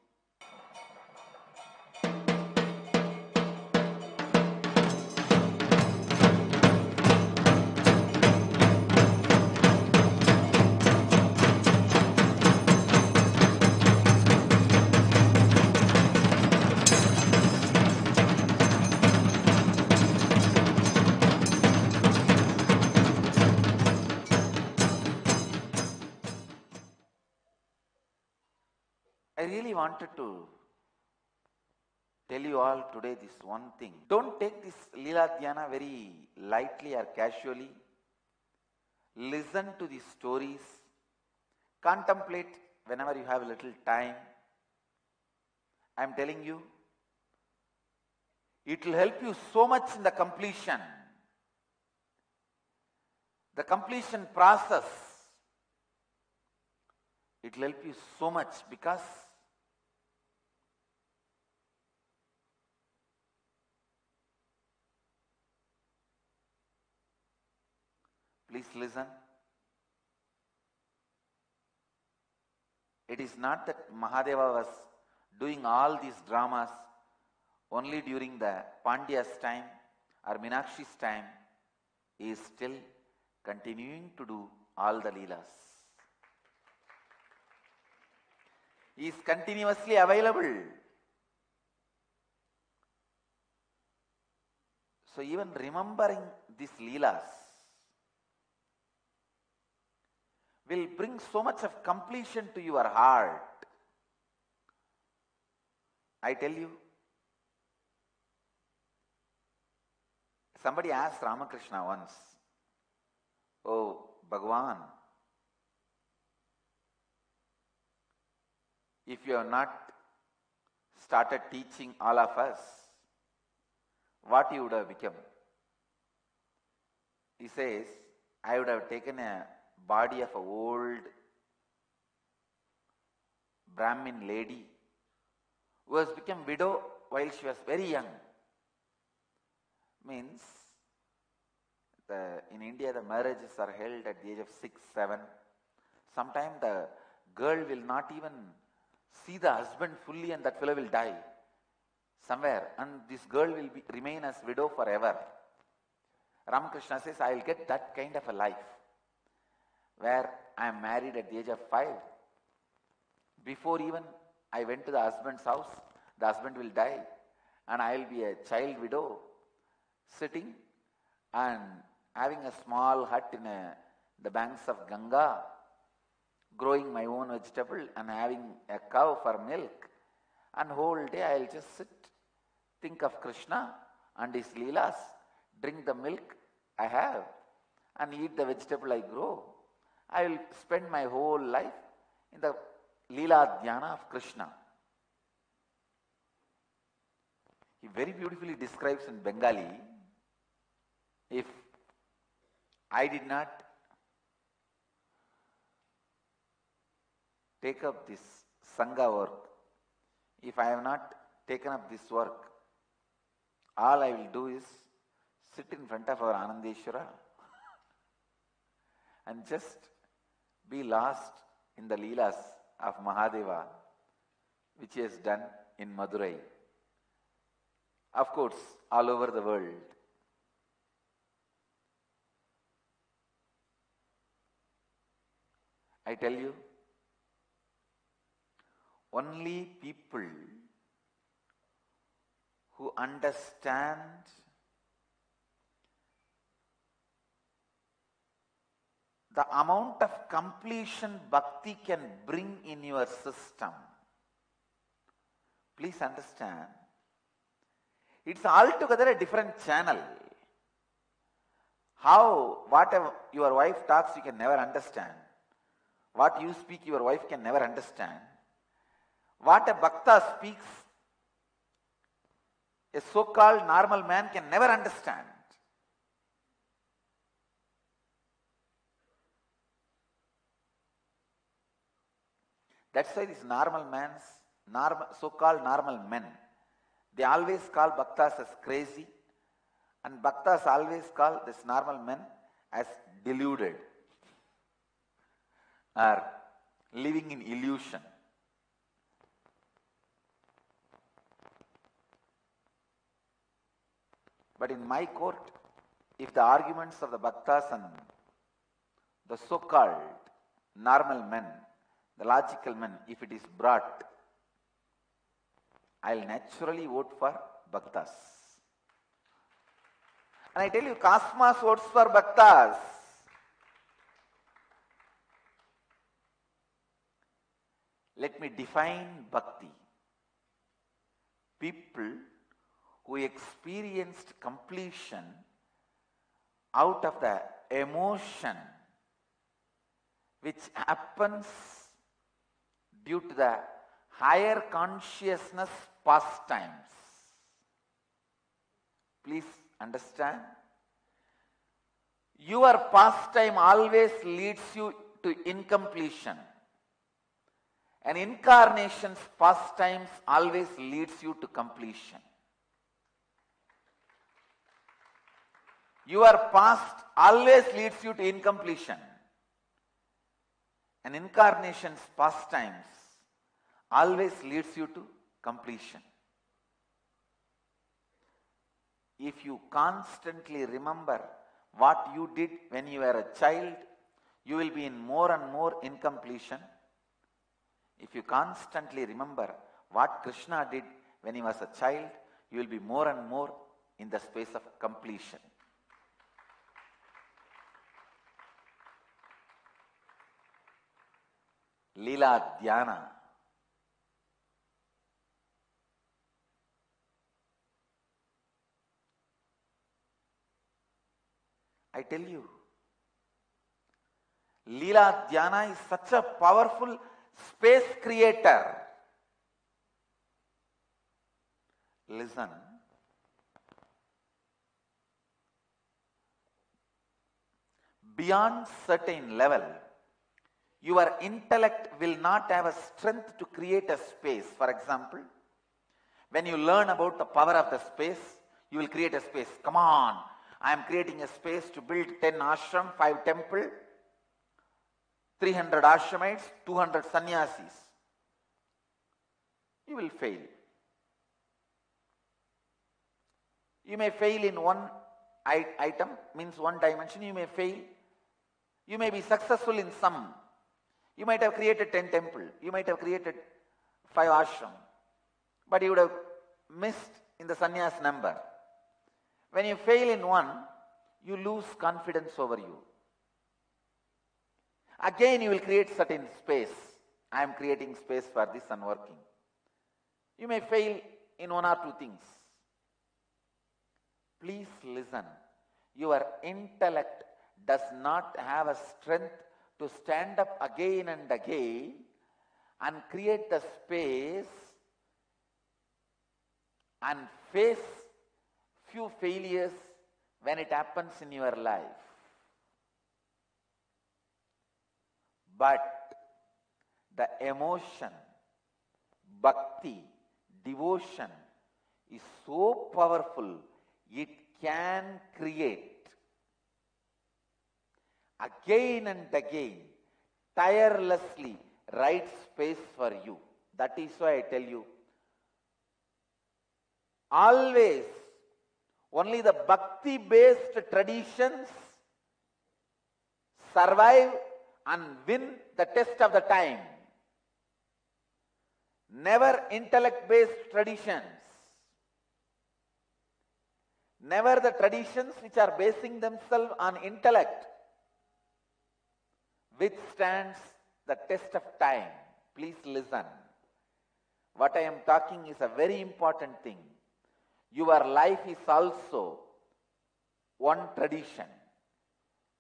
I really wanted to tell you all today this one thing. Don't take this Leela Dhyana very lightly or casually. Listen to these stories. Contemplate whenever you have a little time. I am telling you, it will help you so much in the completion. The completion process, it will help you so much because please listen. It is not that Mahadeva was doing all these dramas only during the Pandya's time or Meenakshi's time. He is still continuing to do all the Leelas. He is continuously available. So even remembering these Leelas will bring so much of completion to your heart. I tell you, somebody asked Ramakrishna once, "Oh, Bhagavan, if you have not started teaching all of us, what you would have become?" He says, "I would have taken a body of an old Brahmin lady who has become widow while she was very young." Means, in India the marriages are held at the age of 6, 7. Sometimes the girl will not even see the husband fully and that fellow will die somewhere and this girl will remain as widow forever. Ramakrishna says, I will get that kind of a life where I am married at the age of 5. Before even I went to the husband's house, The husband will die and I will be a child widow sitting and having a small hut in the banks of Ganga, growing my own vegetable and having a cow for milk, and whole day I will just sit, think of Krishna and his leelas, drink the milk I have and eat the vegetable I grow. I will spend my whole life in the leela dhyana of Krishna. He very beautifully describes in Bengali, if I did not take up this Sangha work, if I have not taken up this work, all I will do is sit in front of our Anandeshwara and just be lost in the Leelas of Mahadeva, which he has done in Madurai. Of course, all over the world. I tell you, only people who understand the amount of completion bhakti can bring in your system. Please understand, it's altogether a different channel. Whatever your wife talks, you can never understand. What you speak, your wife can never understand. What a bhakta speaks, a so-called normal man can never understand. That's why these so-called normal men, they always call bhaktas as crazy, and bhaktas always call this normal men as deluded or living in illusion. But in my court, if the arguments of the bhaktas and the so-called normal men, the logical men, if it is brought, I'll naturally vote for bhaktas. And I tell you, Cosmos votes for bhaktas. Let me define bhakti. People who experienced completion out of the emotion which happens due to the higher consciousness pastimes. Please understand, your pastime always leads you to incompletion. An incarnation's pastimes always leads you to completion. Your past always leads you to incompletion. An incarnation's pastimes always leads you to completion. If you constantly remember what you did when you were a child, you will be in more and more incompletion. If you constantly remember what Krishna did when he was a child, you will be more and more in the space of completion. Leela Dhyana. I tell you, Leela Dhyana is such a powerful space creator. Listen. Beyond certain level, your intellect will not have a strength to create a space. For example, when you learn about the power of the space, you will create a space. Come on, I am creating a space to build 10 ashram, 5 temple, 300 ashramites, 200 sannyasis. You will fail. You may fail in one item, means one dimension, you may fail. You may be successful in some. You might have created 10 temple. You might have created 5 ashram. but you would have missed in the sannyas number. When you fail in one, you lose confidence over you. Again you will create certain space. I am creating space for this and working. You may fail in one or two things. Please listen. Your intellect does not have a strength to stand up again and again and create the space and face few failures when it happens in your life. But the emotion, bhakti, devotion is so powerful, it can create again and again, tirelessly, right space for you. That is why I tell you, always only the bhakti-based traditions survive and win the test of the time. Never intellect-based traditions. Never the traditions which are basing themselves on intellect withstands the test of time. Please listen. What I am talking is a very important thing. Your life is also one tradition.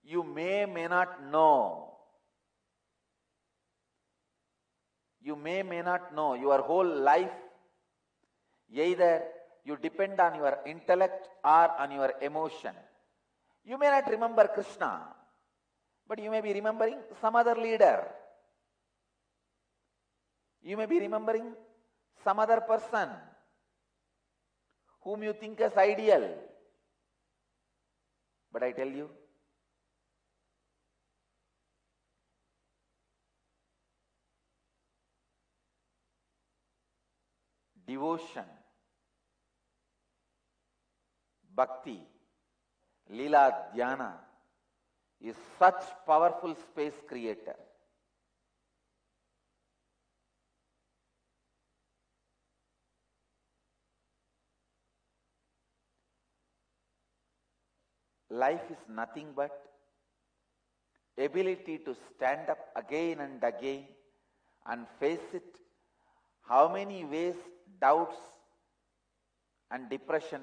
You may not know. You may not know. Your whole life, either you depend on your intellect or on your emotion. You may not remember Krishna, but you may be remembering some other leader. You may be remembering some other person whom you think as ideal. But I tell you, devotion, bhakti, lila, dhyana is such powerful space creator. Life is nothing but ability to stand up again and again and face it. How many ways doubts and depression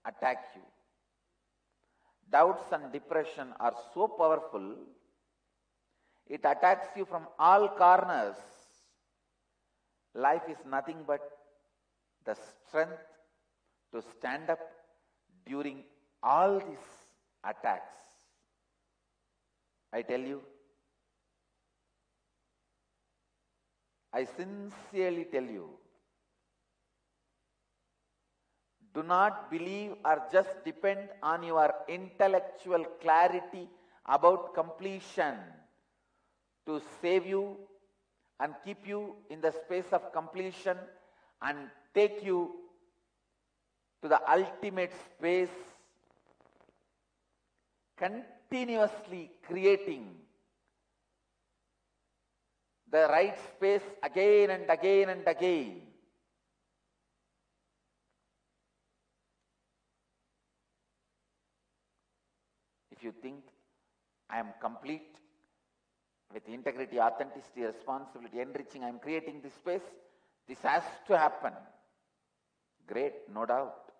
attack you? Doubts and depression are so powerful, it attacks you from all corners. Life is nothing but the strength to stand up during all these attacks. I tell you, I sincerely tell you, do not believe or just depend on your intellectual clarity about completion to save you and keep you in the space of completion and take you to the ultimate space, continuously creating the right space again and again and again. If you think I am complete with integrity, authenticity, responsibility, enriching, I am creating this space, this has to happen. Great, no doubt.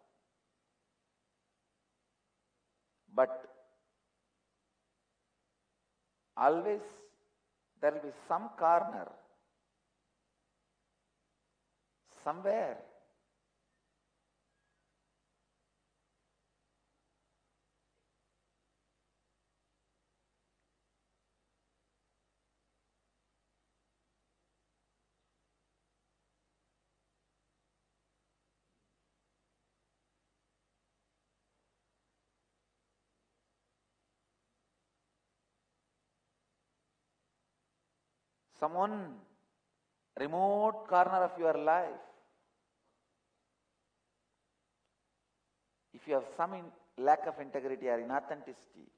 But always there will be some corner, somewhere, some remote corner of your life. If you have some lack of integrity or inauthenticity,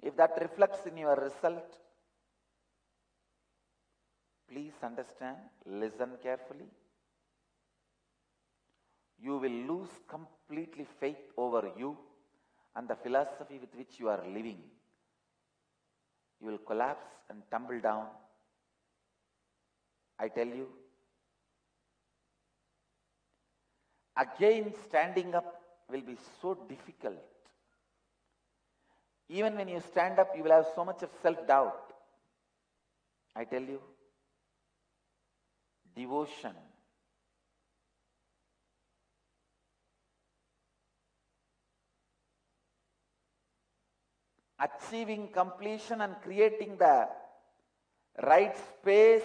if that reflects in your result, please understand, listen carefully. will lose completely faith over you and the philosophy with which you are living. You will collapse and tumble down. I tell you, again standing up will be so difficult. Even when you stand up, you will have so much of self-doubt. I tell you, devotion, achieving completion and creating the right space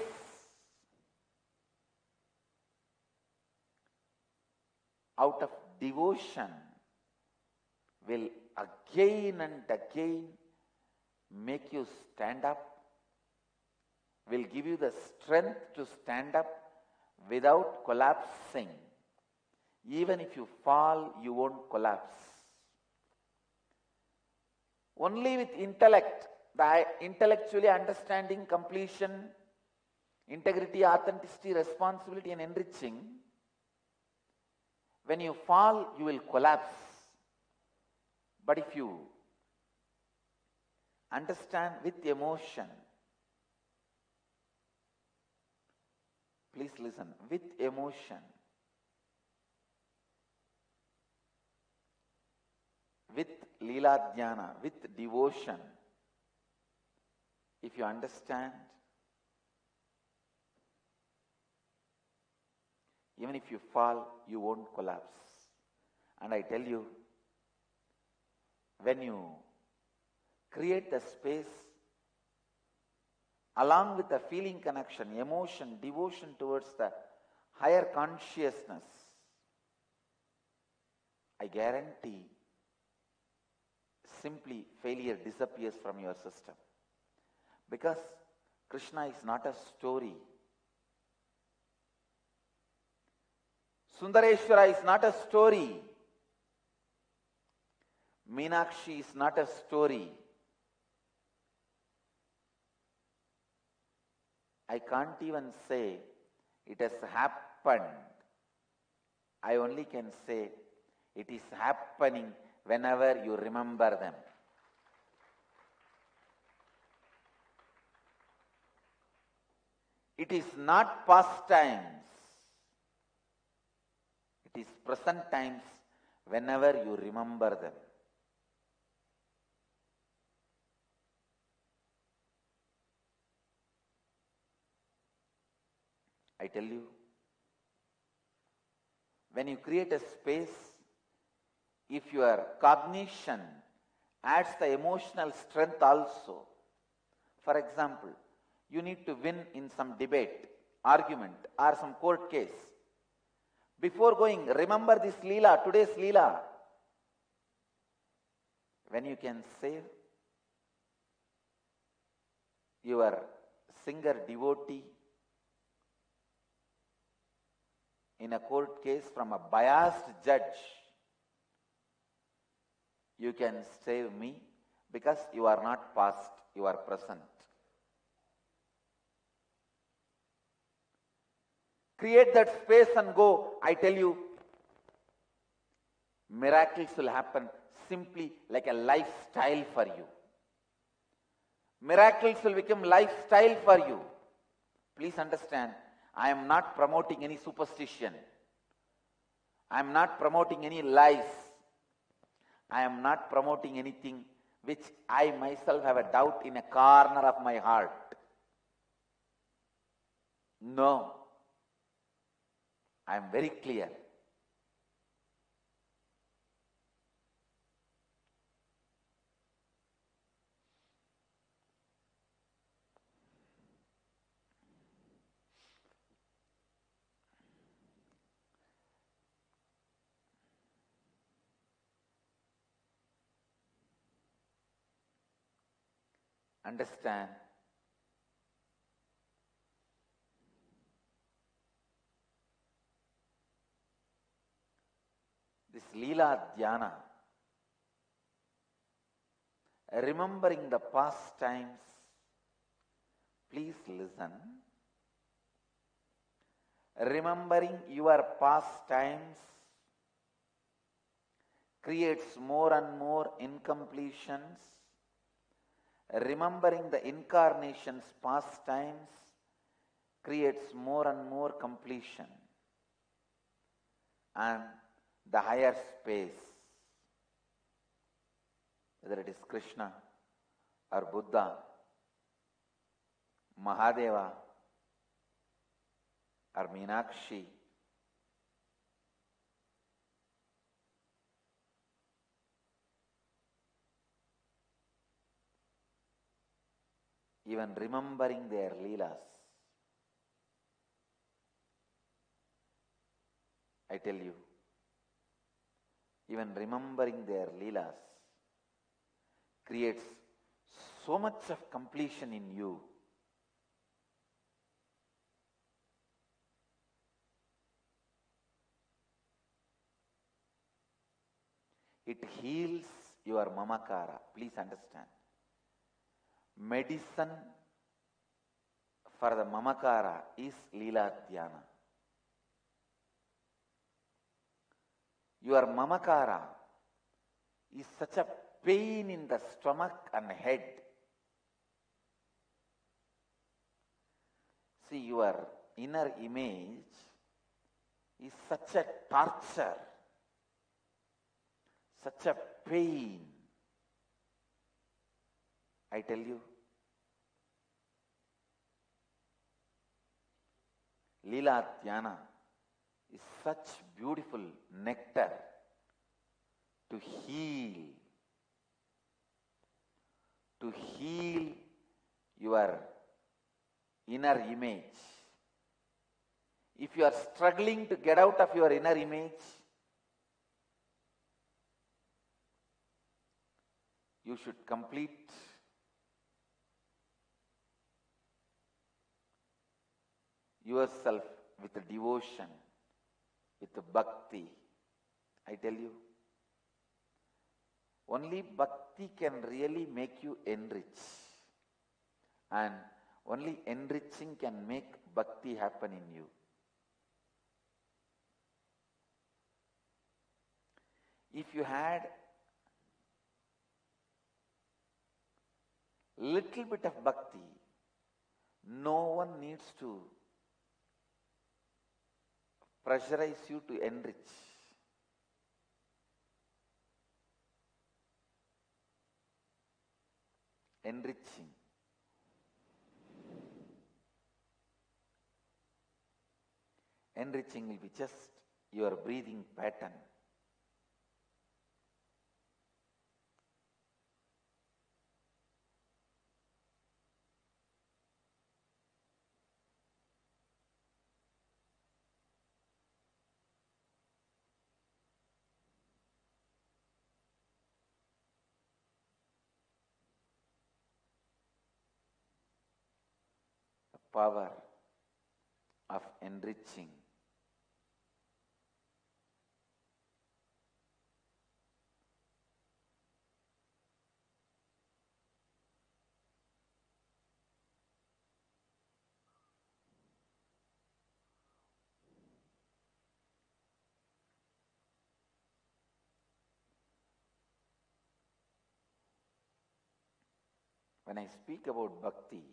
out of devotion will again and again make you stand up, will give you the strength to stand up without collapsing. Even if you fall, you won't collapse. Only with intellect, the intellectually understanding completion, integrity, authenticity, responsibility and enriching, when you fall, you will collapse. But if you understand with emotion, please listen, with emotion, with Leela Dhyana, with devotion, if you understand, even if you fall, you won't collapse. And I tell you, when you create the space along with the feeling connection, emotion, devotion towards the higher consciousness, I guarantee simply failure disappears from your system. Because Krishna is not a story. Sundareshwara is not a story. Meenakshi is not a story. I can't even say it has happened. I only can say it is happening whenever you remember them. It is not past times. It is present times whenever you remember them. I tell you, when you create a space, if your cognition adds the emotional strength also, for example, you need to win in some debate, argument or some court case. Before going, remember this Leela, today's Leela. When you can save your singer devotee in a court case from a biased judge, you can save me because you are not past, you are present. Create that space and go. I tell you, miracles will happen simply like a lifestyle for you. Miracles will become lifestyle for you. Please understand, I am not promoting any superstition. I am not promoting any lies. I am not promoting anything which I myself have a doubt in a corner of my heart. No. I am very clear. Understand, this Leela Dhyana, remembering the past times, please listen. Remembering your past times creates more and more incompletions. Remembering the incarnation's past times creates more and more completion. And the higher space, whether it is Krishna or Buddha, Mahadeva or Meenakshi, even remembering their leelas. I tell you, even remembering their leelas creates so much of completion in you. It heals your mamakara. Please understand. Medicine for the mamakara is Leela Dhyana. Your mamakara is such a pain in the stomach and head. See, your inner image is such a torture, such a pain. I tell you, Leela Dhyana is such beautiful nectar to heal your inner image. If you are struggling to get out of your inner image, you should complete yourself with devotion, with bhakti. I tell you, only bhakti can really make you enrich, and only enriching can make bhakti happen in you. If you had little bit of bhakti, no one needs to pressurize you to enrich. Enriching. Enriching will be just your breathing pattern. The power of enriching. When I speak about bhakti,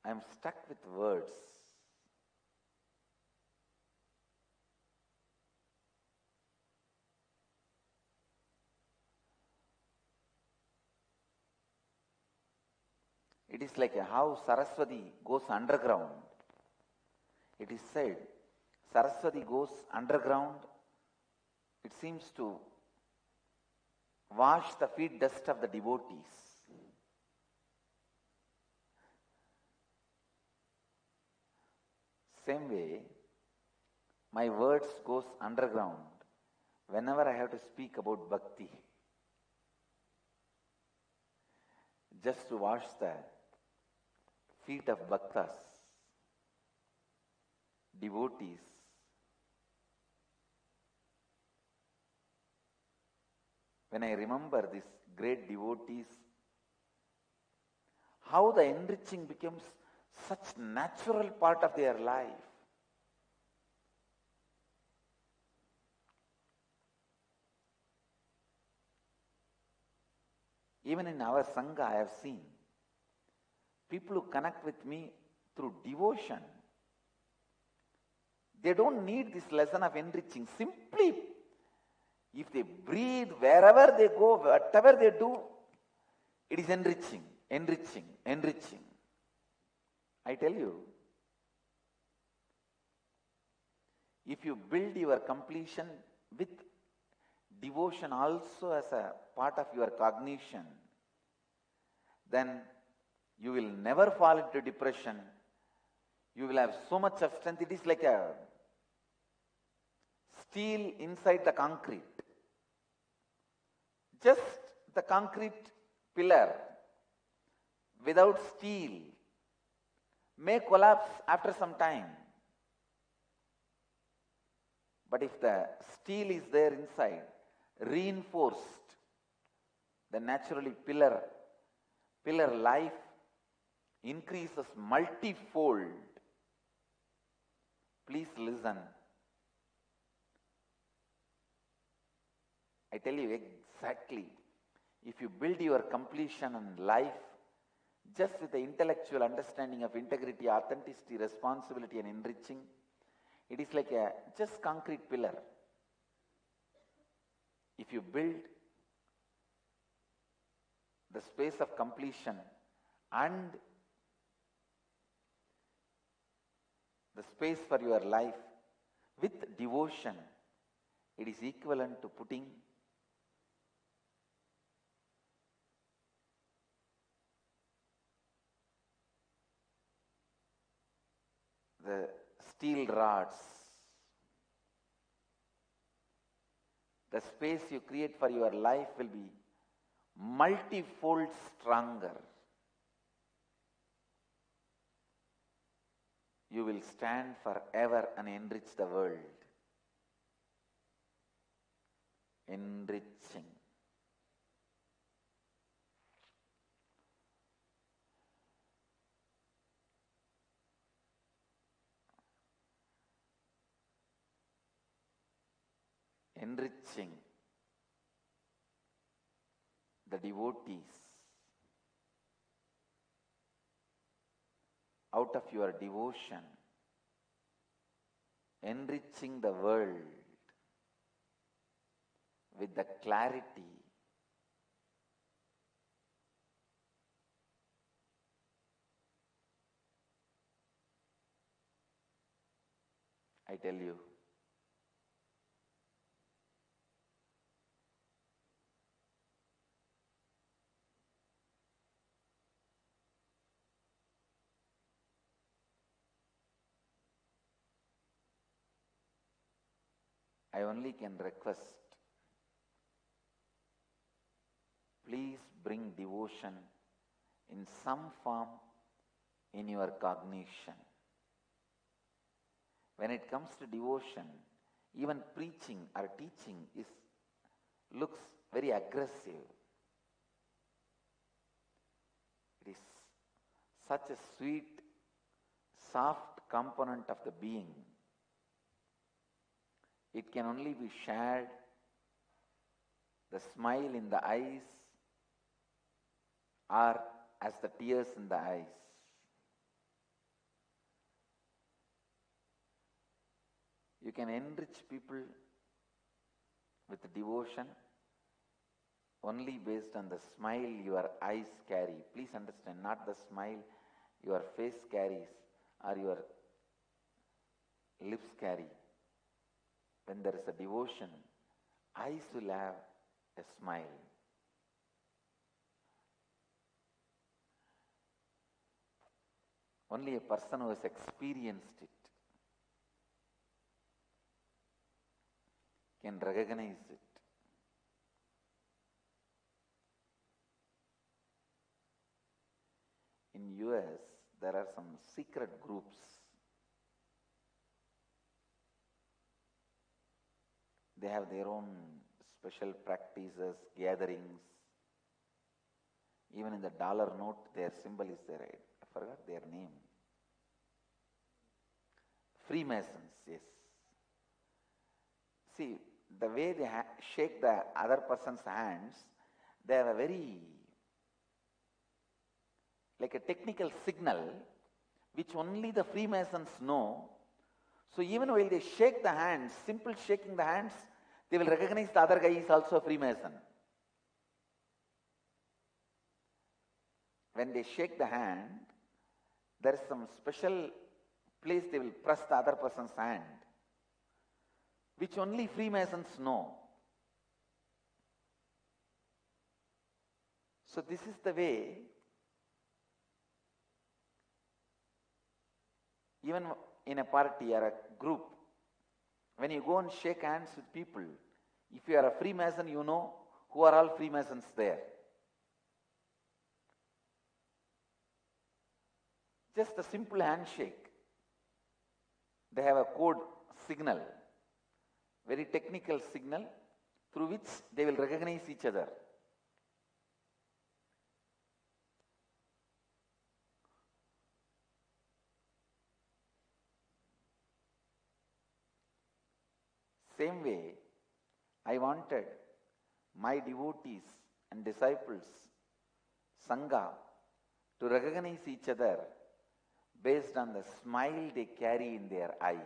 I am stuck with words. It is like how Saraswati goes underground. It is said, Saraswati goes underground, it seems to wash the feet dust of the devotees. Same way, my words goes underground whenever I have to speak about bhakti. Just to wash the feet of bhaktas, devotees. When I remember these great devotees, how the enriching becomes such natural part of their life. Even in our Sangha, I have seen people who connect with me through devotion. They don't need this lesson of enriching. Simply, if they breathe, wherever they go, whatever they do, it is enriching, enriching, enriching. I tell you, if you build your completion with devotion also as a part of your cognition, then you will never fall into depression. You will have so much of strength. It is like a steel inside the concrete. Just the concrete pillar without steel may collapse after some time. But if the steel is there inside, reinforced, then naturally pillar life increases multifold. Please listen. I tell you exactly, if you build your completion and life just with the intellectual understanding of integrity, authenticity, responsibility and enriching, it is like a just concrete pillar. If you build the space of completion and the space for your life with devotion, it is equivalent to putting the steel rods. The space you create for your life will be multifold stronger. You will stand forever and enrich the world. Enriching. Enriching the devotees out of your devotion, enriching the world with the clarity, I tell you, I only can request, please bring devotion in some form in your cognition. When it comes to devotion, even preaching or teaching looks very aggressive. It is such a sweet, soft component of the being. It can only be shared, the smile in the eyes or as the tears in the eyes. You can enrich people with devotion only based on the smile your eyes carry. Please understand, not the smile your face carries or your lips carry. When there is a devotion, eyes will have a smile. Only a person who has experienced it can recognize it. In US, there are some secret groups. They have their own special practices, gatherings. Even in the dollar note, their symbol is there. I forgot their name. Freemasons, yes. See, the way they shake the other person's hands, they have a very like a technical signal which only the Freemasons know. So even while they shake the hands, simple shaking the hands, they will recognize the other guy is also a Freemason. When they shake the hand, there is some special place they will press the other person's hand, which only Freemasons know. So this is the way, even in a party or a group, when you go and shake hands with people, if you are a Freemason, you know who are all Freemasons there. Just a simple handshake. They have a code signal, very technical signal, through which they will recognize each other. Same way, I wanted my devotees and disciples, Sangha, to recognize each other based on the smile they carry in their eyes.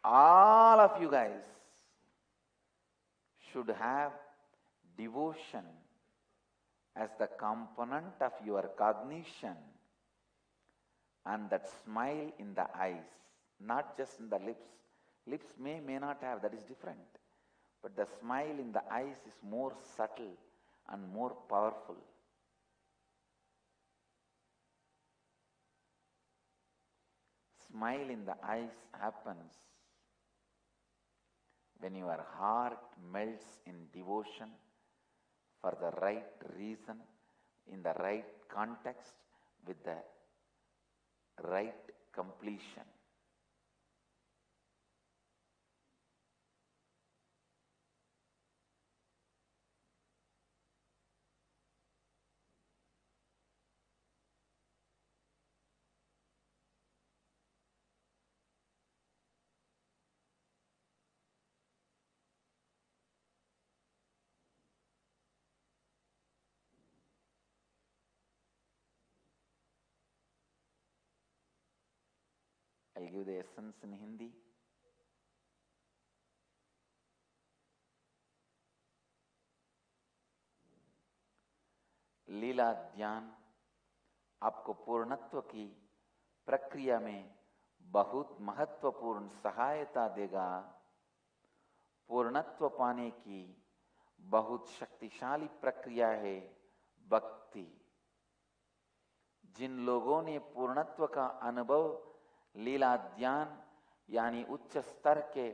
All of you guys should have devotion as the component of your cognition, and that smile in the eyes, not just in the lips. Lips may not have, that is different. But the smile in the eyes is more subtle and more powerful. Smile in the eyes happens when your heart melts in devotion for the right reason, in the right context, with the right completion. I'll give the essence in Hindi. लीला ध्यान आपको पूर्णत्व की प्रक्रिया में बहुत महत्वपूर्ण सहायता देगा। पूर्णत्व पाने की बहुत शक्तिशाली प्रक्रिया है भक्ति। जिन लोगों ने पूर्णत्व का अनुभव लीला ध्यान यानी उच्च स्तर के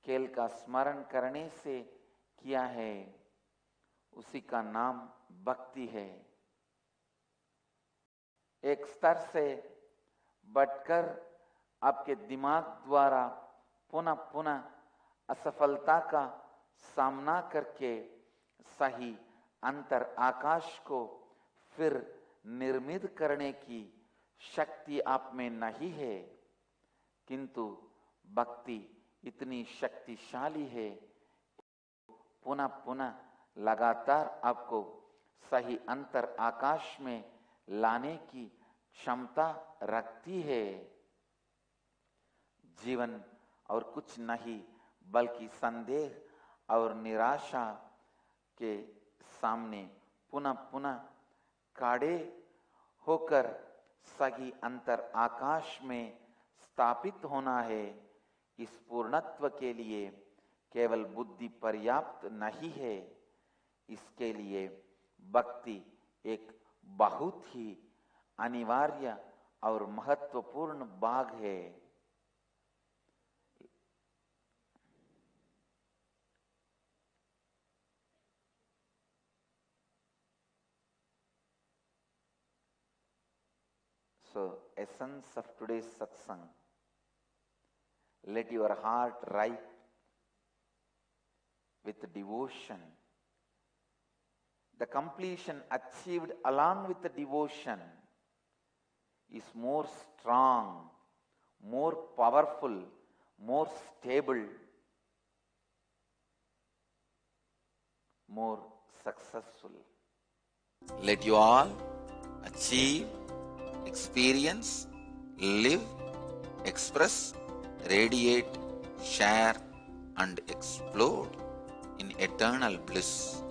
खेल का स्मरण करने से किया है, उसी का नाम भक्ति है। एक स्तर से बढ़कर आपके दिमाग द्वारा पुनः पुनः असफलता का सामना करके सही अंतर आकाश को फिर निर्मित करने की शक्ति आप में नहीं है, किंतु भक्ति इतनी शक्तिशाली है पुनः पुनः लगातार आपको सही अंतर आकाश में लाने की क्षमता रखती है। जीवन और कुछ नहीं बल्कि संदेह और निराशा के सामने पुनः पुनः खड़े होकर सही अंतर आकाश में स्थापित होना है। इस पूर्णत्व के लिए केवल बुद्धि पर्याप्त नहीं है, इसके लिए भक्ति एक बहुत ही अनिवार्य और महत्वपूर्ण भाग है। So, essence of today's satsang, let your heart ripe with devotion. The completion achieved along with the devotion is more strong, more powerful, more stable. more successful. Let you all achieve, experience, live, express, radiate, share and explode in eternal bliss.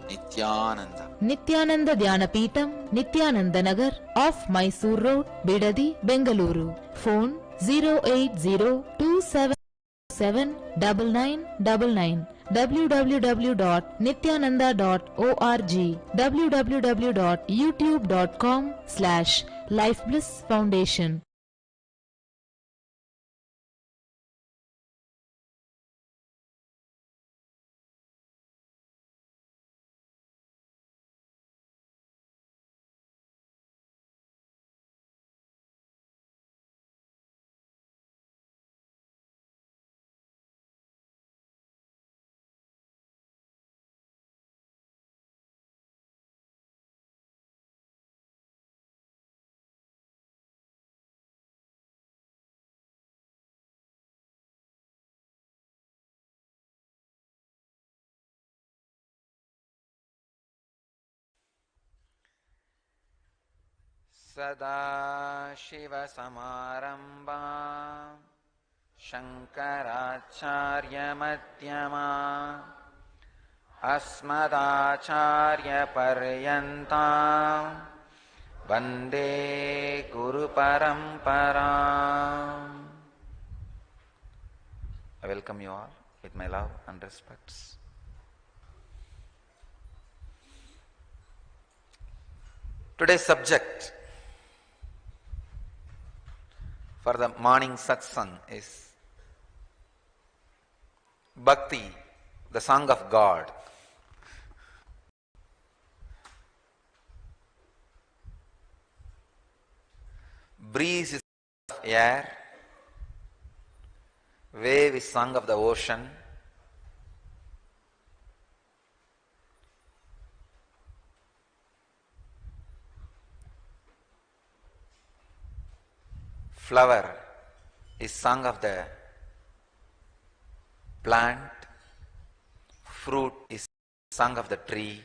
Nithyananda. Nithyananda Dhyanapitham, Nithyananda Nagar, off Mysore Road, Bidadi, Bengaluru. Phone 08027779999. www.nithyananda.org. www.youtube.com/Life Bliss Foundation. Sadashivasamarambha Shankaracharya-madhyama Asmadacharya-paryantam Vande Guru-paramparam. I welcome you all with my love and respects. Today's subject for the morning satsang is Bhakti, the song of God. Breeze is song of air, wave is song of the ocean, flower is song of the plant, fruit is song of the tree,